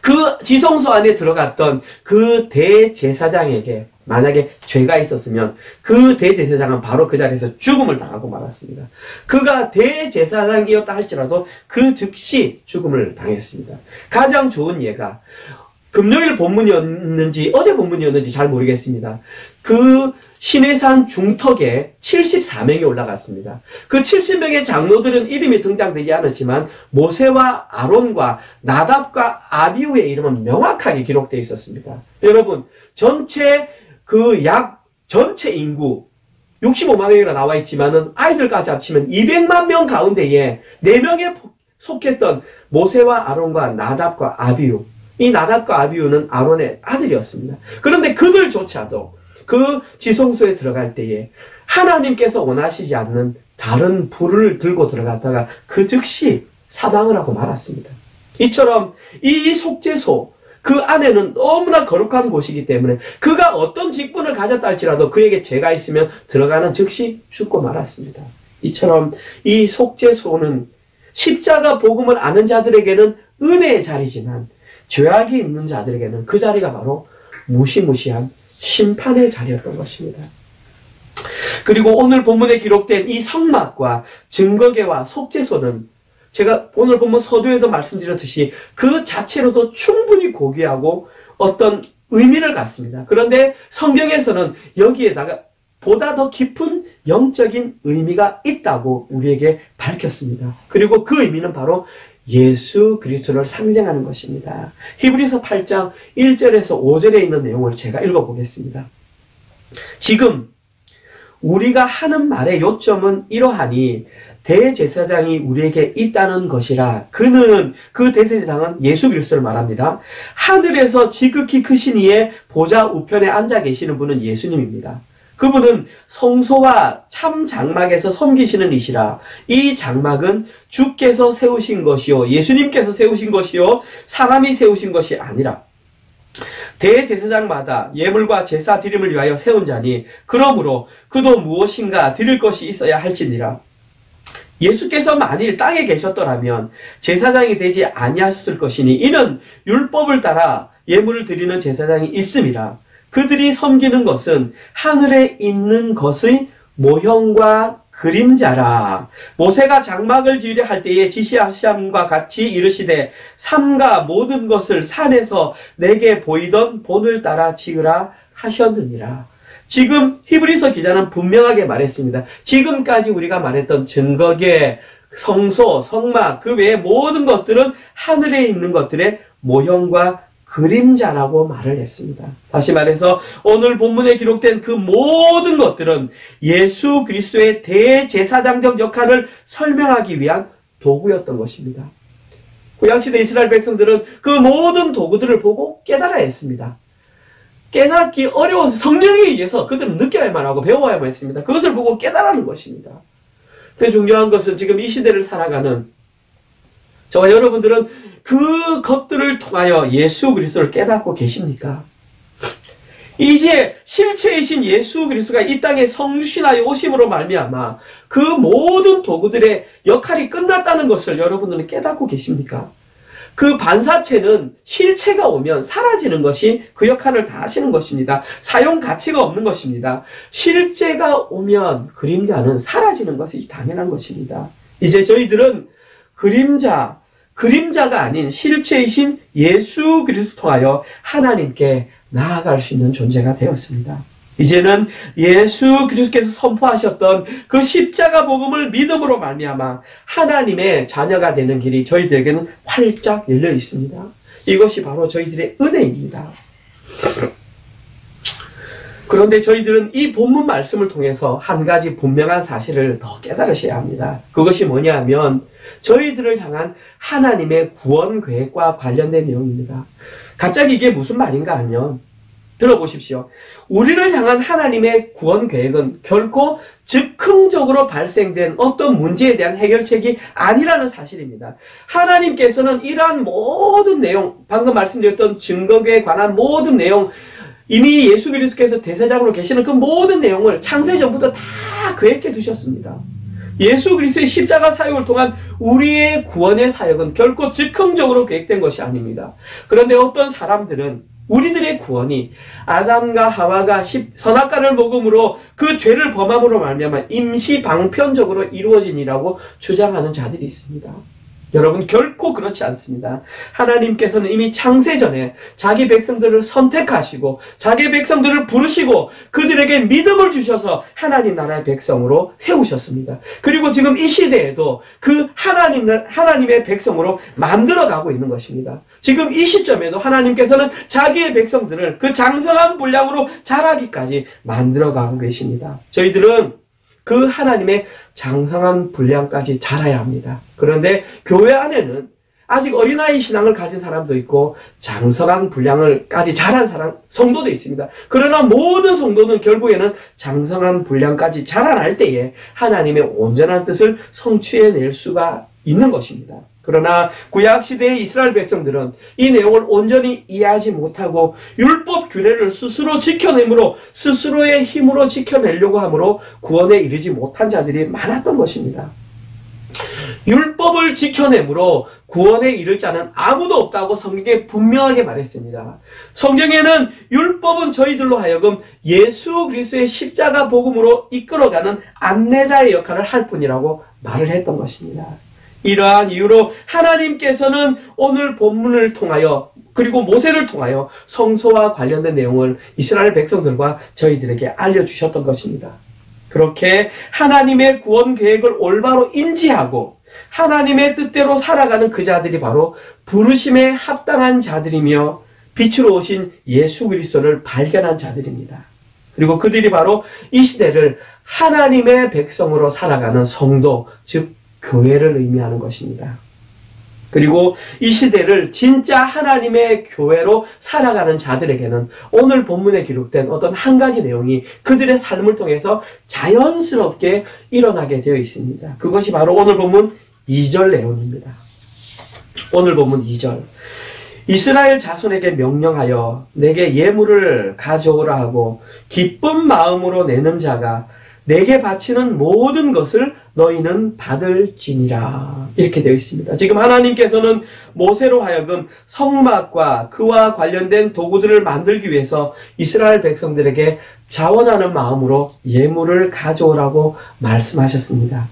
그 지성소 안에 들어갔던 그 대제사장에게 만약에 죄가 있었으면 그 대제사장은 바로 그 자리에서 죽음을 당하고 말았습니다. 그가 대제사장이었다 할지라도 그 즉시 죽음을 당했습니다. 가장 좋은 예가 금요일 본문이었는지 어제 본문이었는지 잘 모르겠습니다. 그 시내산 중턱에 74명이 올라갔습니다. 그 70명의 장로들은 이름이 등장되지 않았지만 모세와 아론과 나답과 아비후의 이름은 명확하게 기록되어 있었습니다. 여러분, 전체 인구 65만 명이라 나와 있지만은 아이들까지 합치면 200만 명 가운데에 4명에 속했던 모세와 아론과 나답과 아비후. 이 나답과 아비후는 아론의 아들이었습니다. 그런데 그들조차도 그 지성소에 들어갈 때에 하나님께서 원하시지 않는 다른 불을 들고 들어갔다가 그 즉시 사망을 하고 말았습니다. 이처럼 이 속죄소, 그 안에는 너무나 거룩한 곳이기 때문에 그가 어떤 직분을 가졌다 할지라도 그에게 죄가 있으면 들어가는 즉시 죽고 말았습니다. 이처럼 이 속죄소는 십자가 복음을 아는 자들에게는 은혜의 자리지만 죄악이 있는 자들에게는 그 자리가 바로 무시무시한 심판의 자리였던 것입니다. 그리고 오늘 본문에 기록된 이 성막과 증거궤와 속죄소는 제가 오늘 본문 서두에도 말씀드렸듯이 그 자체로도 충분히 고귀하고 어떤 의미를 갖습니다. 그런데 성경에서는 여기에다가 보다 더 깊은 영적인 의미가 있다고 우리에게 밝혔습니다. 그리고 그 의미는 바로 예수 그리스도를 상징하는 것입니다. 히브리서 8장 1절에서 5절에 있는 내용을 제가 읽어보겠습니다. 지금 우리가 하는 말의 요점은 이러하니 대제사장이 우리에게 있다는 것이라. 그는, 그 대제사장은 예수 그리스도를 말합니다. 하늘에서 지극히 크신 이의 보좌 우편에 앉아 계시는 분은 예수님입니다. 그분은 성소와 참 장막에서 섬기시는 이시라. 이 장막은 주께서 세우신 것이요, 예수님께서 세우신 것이요, 사람이 세우신 것이 아니라 대제사장마다 예물과 제사 드림을 위하여 세운 자니 그러므로 그도 무엇인가 드릴 것이 있어야 할지니라. 예수께서 만일 땅에 계셨더라면 제사장이 되지 아니하셨을 것이니 이는 율법을 따라 예물을 드리는 제사장이 있음이라. 그들이 섬기는 것은 하늘에 있는 것의 모형과 그림자라. 모세가 장막을 지으려 할 때에 지시하심과 같이 이르시되 산과 모든 것을 산에서 내게 보이던 본을 따라 지으라 하셨느니라. 지금 히브리서 기자는 분명하게 말했습니다. 지금까지 우리가 말했던 증거궤, 성소, 성막, 그 외의 모든 것들은 하늘에 있는 것들의 모형과 그림자라고 말을 했습니다. 다시 말해서 오늘 본문에 기록된 그 모든 것들은 예수 그리스도의 대제사장적 역할을 설명하기 위한 도구였던 것입니다. 구약시대 이스라엘 백성들은 그 모든 도구들을 보고 깨달아야 했습니다. 깨닫기 어려워서 성령에 의해서 그들은 느껴야만 하고 배워야만 했습니다. 그것을 보고 깨달아는 것입니다. 그 중요한 것은 지금 이 시대를 살아가는 저와 여러분들은 그 것들을 통하여 예수 그리스도를 깨닫고 계십니까? 이제 실체이신 예수 그리스도가 이 땅에 성신하여 오심으로 말미암아 그 모든 도구들의 역할이 끝났다는 것을 여러분들은 깨닫고 계십니까? 그 반사체는 실체가 오면 사라지는 것이 그 역할을 다 하시는 것입니다. 사용 가치가 없는 것입니다. 실제가 오면 그림자는 사라지는 것이 당연한 것입니다. 이제 저희들은 그림자가 아닌 실체이신 예수 그리스도 통하여 하나님께 나아갈 수 있는 존재가 되었습니다. 이제는 예수 그리스도께서 선포하셨던 그 십자가 복음을 믿음으로 말미암아 하나님의 자녀가 되는 길이 저희들에게는 활짝 열려 있습니다. 이것이 바로 저희들의 은혜입니다. 그런데 저희들은 이 본문 말씀을 통해서 한 가지 분명한 사실을 더 깨달으셔야 합니다. 그것이 뭐냐 하면 저희들을 향한 하나님의 구원 계획과 관련된 내용입니다. 갑자기 이게 무슨 말인가 하면 들어보십시오. 우리를 향한 하나님의 구원 계획은 결코 즉흥적으로 발생된 어떤 문제에 대한 해결책이 아니라는 사실입니다. 하나님께서는 이러한 모든 내용, 방금 말씀드렸던 증거에 관한 모든 내용, 이미 예수 그리스도께서 대제사장으로 계시는 그 모든 내용을 창세 전부터 다 계획해 두셨습니다. 예수 그리스도의 십자가 사역을 통한 우리의 구원의 사역은 결코 즉흥적으로 계획된 것이 아닙니다. 그런데 어떤 사람들은 우리들의 구원이 아담과 하와가 선악과를 먹음으로 그 죄를 범함으로 말미암아 임시 방편적으로 이루어지니라고 주장하는 자들이 있습니다. 여러분, 결코 그렇지 않습니다. 하나님께서는 이미 창세전에 자기 백성들을 선택하시고 자기 백성들을 부르시고 그들에게 믿음을 주셔서 하나님 나라의 백성으로 세우셨습니다. 그리고 지금 이 시대에도 그 하나님의 백성으로 만들어가고 있는 것입니다. 지금 이 시점에도 하나님께서는 자기의 백성들을 그 장성한 분량으로 자라기까지 만들어가고 계십니다. 저희들은 그 하나님의 장성한 분량까지 자라야 합니다. 그런데 교회 안에는 아직 어린아이 신앙을 가진 사람도 있고 장성한 분량을까지 자란 성도도 있습니다. 그러나 모든 성도는 결국에는 장성한 분량까지 자라날 때에 하나님의 온전한 뜻을 성취해낼 수가 있는 것입니다. 그러나 구약시대의 이스라엘 백성들은 이 내용을 온전히 이해하지 못하고 율법 규례를 스스로 지켜내므로 스스로의 힘으로 지켜내려고 하므로 구원에 이르지 못한 자들이 많았던 것입니다. 율법을 지켜내므로 구원에 이를 자는 아무도 없다고 성경에 분명하게 말했습니다. 성경에는 율법은 저희들로 하여금 예수 그리스도의 십자가 복음으로 이끌어가는 안내자의 역할을 할 뿐이라고 말을 했던 것입니다. 이러한 이유로 하나님께서는 오늘 본문을 통하여 그리고 모세를 통하여 성소와 관련된 내용을 이스라엘 백성들과 저희들에게 알려주셨던 것입니다. 그렇게 하나님의 구원 계획을 올바로 인지하고 하나님의 뜻대로 살아가는 그 자들이 바로 부르심에 합당한 자들이며 빛으로 오신 예수 그리스도를 발견한 자들입니다. 그리고 그들이 바로 이 시대를 하나님의 백성으로 살아가는 성도, 즉 교회를 의미하는 것입니다. 그리고 이 시대를 진짜 하나님의 교회로 살아가는 자들에게는 오늘 본문에 기록된 어떤 한 가지 내용이 그들의 삶을 통해서 자연스럽게 일어나게 되어 있습니다. 그것이 바로 오늘 본문 2절 내용입니다. 오늘 본문 2절. 이스라엘 자손에게 명령하여 내게 예물을 가져오라 하고 기쁜 마음으로 내는 자가 내게 바치는 모든 것을 너희는 받을지니라. 이렇게 되어 있습니다. 지금 하나님께서는 모세로 하여금 성막과 그와 관련된 도구들을 만들기 위해서 이스라엘 백성들에게 자원하는 마음으로 예물을 가져오라고 말씀하셨습니다.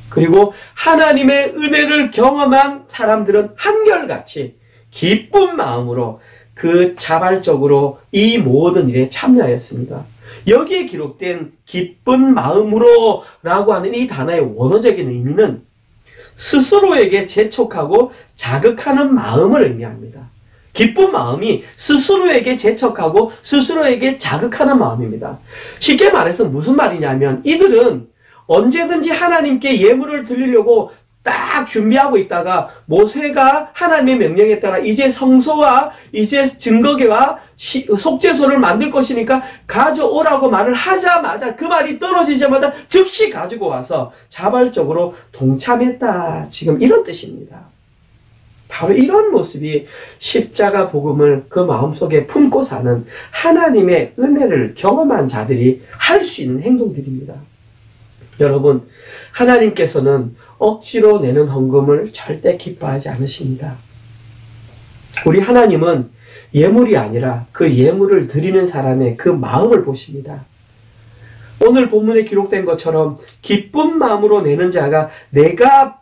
그리고 하나님의 은혜를 경험한 사람들은 한결같이 기쁜 마음으로 그 자발적으로 이 모든 일에 참여하였습니다. 여기에 기록된 기쁜 마음으로 라고 하는 이 단어의 원어적인 의미는 스스로에게 재촉하고 자극하는 마음을 의미합니다. 기쁜 마음이 스스로에게 재촉하고 스스로에게 자극하는 마음입니다. 쉽게 말해서 무슨 말이냐면 이들은 언제든지 하나님께 예물을 드리려고 딱 준비하고 있다가 모세가 하나님의 명령에 따라 이제 성소와 이제 증거궤와 속죄소를 만들 것이니까 가져오라고 말을 하자마자 그 말이 떨어지자마자 즉시 가지고 와서 자발적으로 동참했다. 지금 이런 뜻입니다. 바로 이런 모습이 십자가 복음을 그 마음속에 품고 사는 하나님의 은혜를 경험한 자들이 할 수 있는 행동들입니다. 여러분, 하나님께서는 억지로 내는 헌금을 절대 기뻐하지 않으십니다. 우리 하나님은 예물이 아니라 그 예물을 드리는 사람의 그 마음을 보십니다. 오늘 본문에 기록된 것처럼 기쁜 마음으로 내는 자가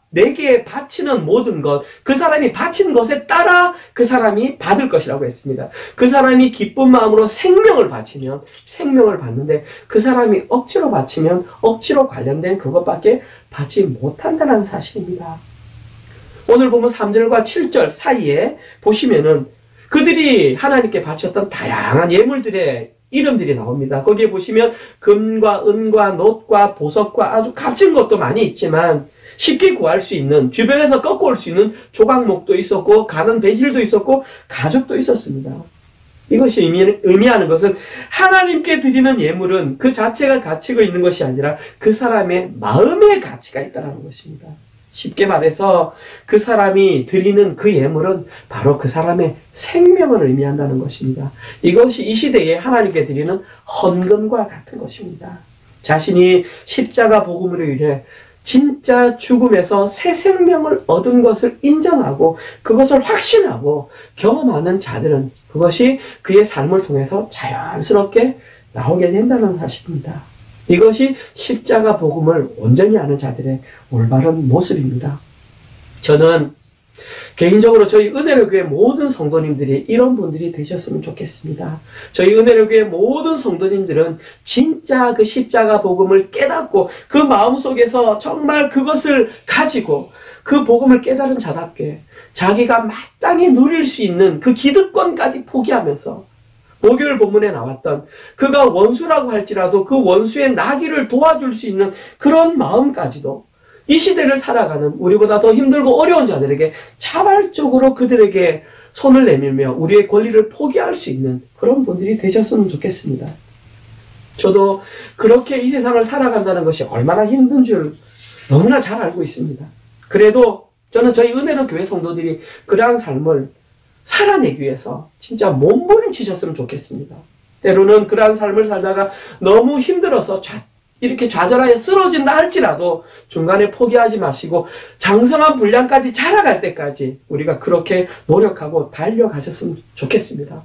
내게 바치는 모든 것, 그 사람이 바친 것에 따라 그 사람이 받을 것이라고 했습니다. 그 사람이 기쁜 마음으로 생명을 바치면 생명을 받는데 그 사람이 억지로 바치면 억지로 관련된 그것밖에 받지 못한다는 사실입니다. 오늘 보면 3절과 7절 사이에 보시면은 그들이 하나님께 바쳤던 다양한 예물들의 이름들이 나옵니다. 거기에 보시면 금과 은과 놋과 보석과 아주 값진 것도 많이 있지만 쉽게 구할 수 있는, 주변에서 꺾고 올 수 있는 조각목도 있었고 가는 배실도 있었고 가죽도 있었습니다. 이것이 의미하는 것은 하나님께 드리는 예물은 그 자체가 가치가 있는 것이 아니라 그 사람의 마음의 가치가 있다는 것입니다. 쉽게 말해서 그 사람이 드리는 그 예물은 바로 그 사람의 생명을 의미한다는 것입니다. 이것이 이 시대에 하나님께 드리는 헌금과 같은 것입니다. 자신이 십자가 복음으로 인해 진짜 죽음에서 새 생명을 얻은 것을 인정하고 그것을 확신하고 경험하는 자들은 그것이 그의 삶을 통해서 자연스럽게 나오게 된다는 사실입니다. 이것이 십자가 복음을 온전히 아는 자들의 올바른 모습입니다. 저는 개인적으로 저희 은혜로 교회 모든 성도님들이 이런 분들이 되셨으면 좋겠습니다. 저희 은혜로 교회 모든 성도님들은 진짜 그 십자가 복음을 깨닫고 그 마음속에서 정말 그것을 가지고 그 복음을 깨달은 자답게 자기가 마땅히 누릴 수 있는 그 기득권까지 포기하면서 목요일 본문에 나왔던 그가 원수라고 할지라도 그 원수의 나기를 도와줄 수 있는 그런 마음까지도 이 시대를 살아가는 우리보다 더 힘들고 어려운 자들에게 자발적으로 그들에게 손을 내밀며 우리의 권리를 포기할 수 있는 그런 분들이 되셨으면 좋겠습니다. 저도 그렇게 이 세상을 살아간다는 것이 얼마나 힘든 줄 너무나 잘 알고 있습니다. 그래도 저는 저희 은혜로 교회 성도들이 그러한 삶을 살아내기 위해서 진짜 몸부림치셨으면 좋겠습니다. 때로는 그러한 삶을 살다가 너무 힘들어서 이렇게 좌절하여 쓰러진다 할지라도 중간에 포기하지 마시고 장성한 분량까지 자라갈 때까지 우리가 그렇게 노력하고 달려가셨으면 좋겠습니다.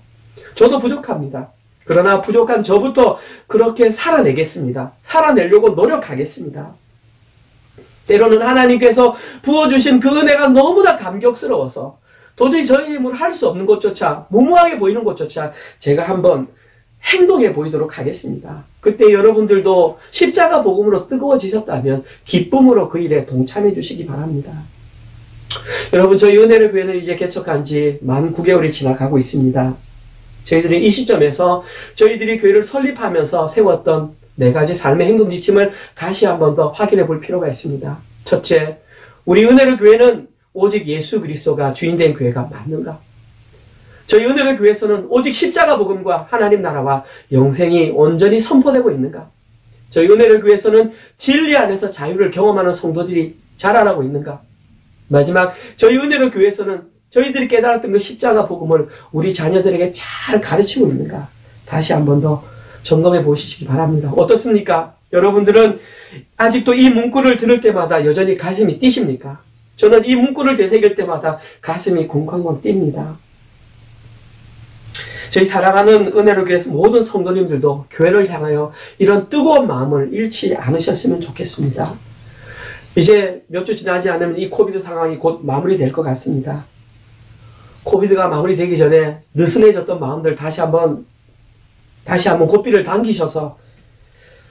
저도 부족합니다. 그러나 부족한 저부터 그렇게 살아내겠습니다. 살아내려고 노력하겠습니다. 때로는 하나님께서 부어주신 그 은혜가 너무나 감격스러워서 도저히 저희 힘으로 할 수 없는 것조차, 무모하게 보이는 것조차 제가 한번 행동해 보이도록 하겠습니다. 그때 여러분들도 십자가 복음으로 뜨거워지셨다면 기쁨으로 그 일에 동참해 주시기 바랍니다. 여러분, 저희 은혜로 교회는 이제 개척한 지 만 9개월이 지나가고 있습니다. 저희들이 이 시점에서 저희들이 교회를 설립하면서 세웠던 4가지 삶의 행동 지침을 다시 한번 더 확인해 볼 필요가 있습니다. 첫째, 우리 은혜로 교회는 오직 예수 그리스도가 주인된 교회가 맞는가? 저희 은혜로 교회에서는 오직 십자가 복음과 하나님 나라와 영생이 온전히 선포되고 있는가? 저희 은혜로 교회에서는 진리 안에서 자유를 경험하는 성도들이 자라나고 있는가? 마지막, 저희 은혜로 교회에서는 저희들이 깨달았던 그 십자가 복음을 우리 자녀들에게 잘 가르치고 있는가? 다시 한 번 더 점검해 보시기 바랍니다. 어떻습니까? 여러분들은 아직도 이 문구를 들을 때마다 여전히 가슴이 뛰십니까? 저는 이 문구를 되새길 때마다 가슴이 쿵쾅쿵 뜁니다. 저희 사랑하는 은혜로 교회에서 모든 성도님들도 교회를 향하여 이런 뜨거운 마음을 잃지 않으셨으면 좋겠습니다. 이제 몇 주 지나지 않으면 이 코비드 상황이 곧 마무리될 것 같습니다. 코비드가 마무리되기 전에 느슨해졌던 마음들 다시 한번 고삐를 당기셔서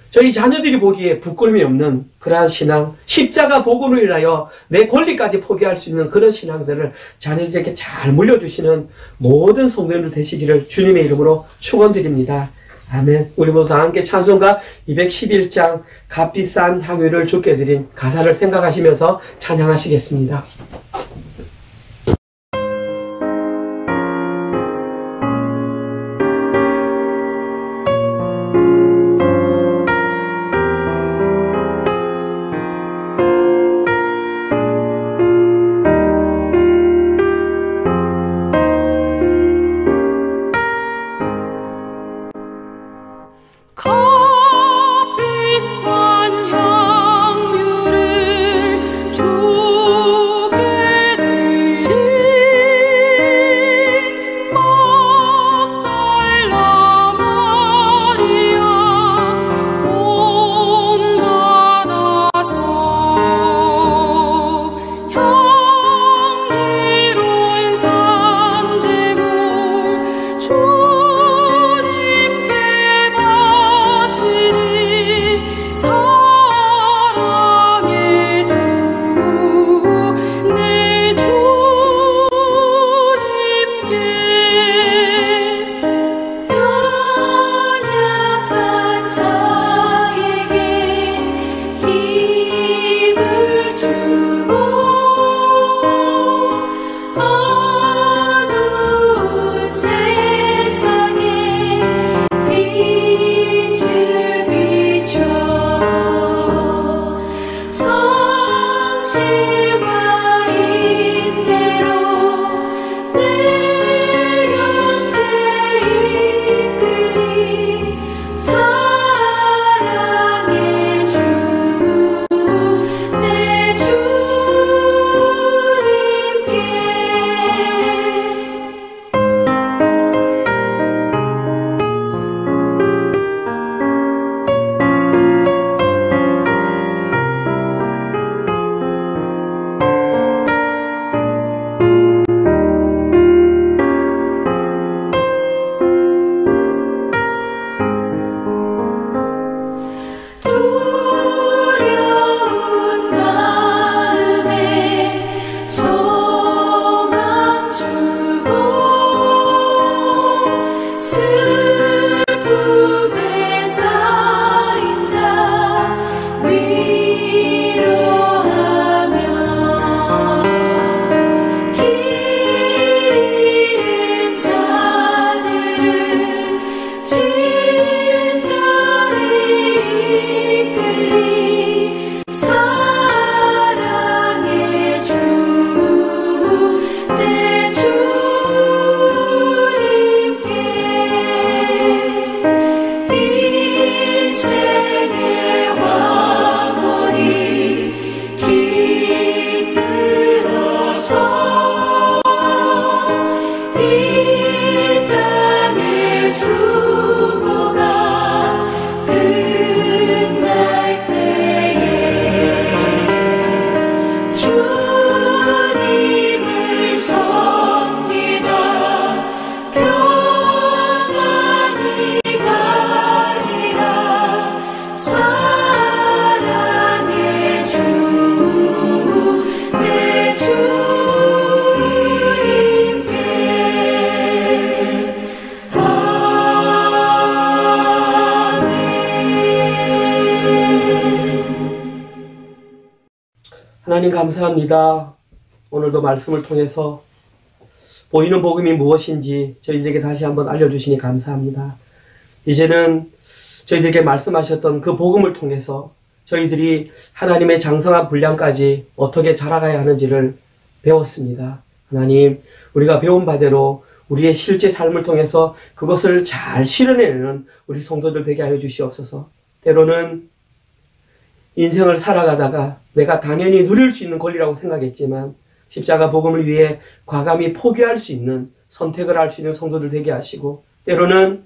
저희 자녀들이 보기에 부끄러움이 없는 그러한 신앙, 십자가 복음으로 인하여 내 권리까지 포기할 수 있는 그런 신앙들을 자녀들에게 잘 물려주시는 모든 성도님들 되시기를 주님의 이름으로 축원드립니다. 아멘. 우리 모두 다 함께 찬송가 211장 값비싼 향유를 주께 드린 가사를 생각하시면서 찬양하시겠습니다. 값비싼 향유를 주께 하나님 감사합니다. 오늘도 말씀을 통해서 보이는 복음이 무엇인지 저희들에게 다시 한번 알려주시니 감사합니다. 이제는 저희들에게 말씀하셨던 그 복음을 통해서 저희들이 하나님의 장성한 분량까지 어떻게 자라가야 하는지를 배웠습니다. 하나님, 우리가 배운 바대로 우리의 실제 삶을 통해서 그것을 잘 실현해내는 우리 성도들 되게 하여 주시옵소서. 때로는 인생을 살아가다가 내가 당연히 누릴 수 있는 권리라고 생각했지만 십자가 복음을 위해 과감히 포기할 수 있는 선택을 할 수 있는 성도들 되게 하시고, 때로는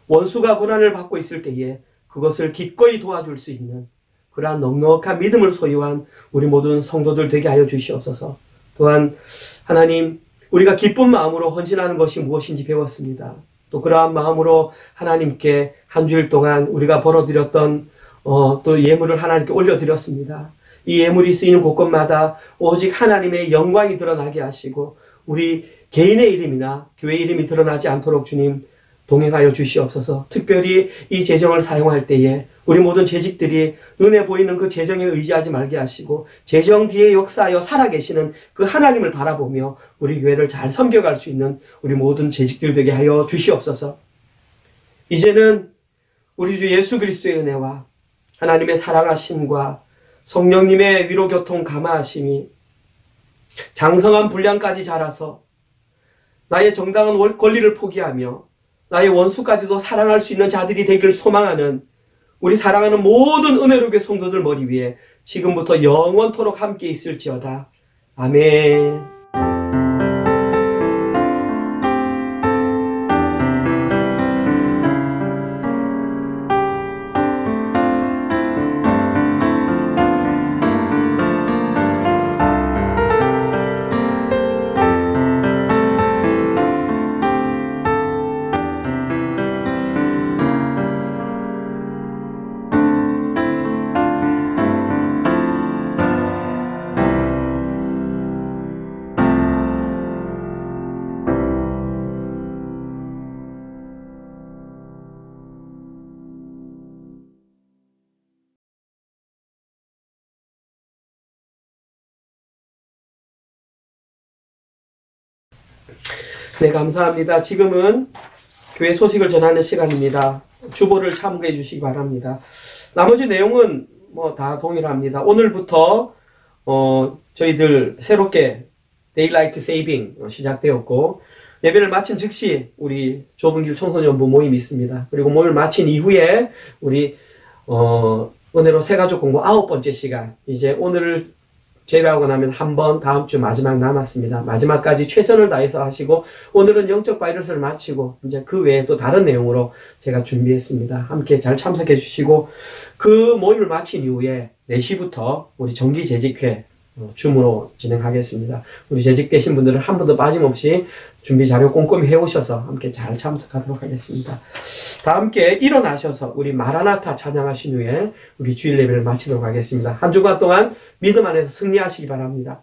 원수가 고난을 받고 있을 때에 그것을 기꺼이 도와줄 수 있는 그러한 넉넉한 믿음을 소유한 우리 모든 성도들 되게 하여 주시옵소서. 또한 하나님, 우리가 기쁜 마음으로 헌신하는 것이 무엇인지 배웠습니다. 또 그러한 마음으로 하나님께 한 주일 동안 우리가 벌어들였던 또 예물을 하나님께 올려드렸습니다. 이 예물이 쓰이는 곳곳마다 오직 하나님의 영광이 드러나게 하시고 우리 개인의 이름이나 교회 이름이 드러나지 않도록 주님 동행하여 주시옵소서. 특별히 이 재정을 사용할 때에 우리 모든 재직들이 눈에 보이는 그 재정에 의지하지 말게 하시고 재정 뒤에 역사하여 살아계시는 그 하나님을 바라보며 우리 교회를 잘 섬겨갈 수 있는 우리 모든 재직들 되게 하여 주시옵소서. 이제는 우리 주 예수 그리스도의 은혜와 하나님의 사랑하심과 성령님의 위로교통 감화하심이 장성한 분량까지 자라서 나의 정당한 권리를 포기하며 나의 원수까지도 사랑할 수 있는 자들이 되길 소망하는 우리 사랑하는 모든 은혜로교회 성도들 머리 위에 지금부터 영원토록 함께 있을지어다. 아멘. 네, 감사합니다. 지금은 교회 소식을 전하는 시간입니다. 주보를 참고해 주시기 바랍니다. 나머지 내용은 뭐 다 동일합니다. 오늘부터 저희들 새롭게 데일라이트 세이빙 시작되었고, 예배를 마친 즉시 우리 좁은 길 청소년부 모임이 있습니다. 그리고 모임을 마친 이후에 우리 은혜로 새가족 공부 9번째 시간, 이제 오늘을 제외하고 나면 한 번 다음 주 마지막 남았습니다. 마지막까지 최선을 다해서 하시고, 오늘은 영적 바이러스를 마치고 이제 그 외에 또 다른 내용으로 제가 준비했습니다. 함께 잘 참석해 주시고, 그 모임을 마친 이후에 4시부터 우리 정기 재직회 줌으로 진행하겠습니다. 우리 재직되신 분들은 한 번도 빠짐없이 준비 자료 꼼꼼히 해오셔서 함께 잘 참석하도록 하겠습니다. 다 함께 일어나셔서 우리 마라나타 찬양하신 후에 우리 주일 예배를 마치도록 하겠습니다. 한 주간 동안 믿음 안에서 승리하시기 바랍니다.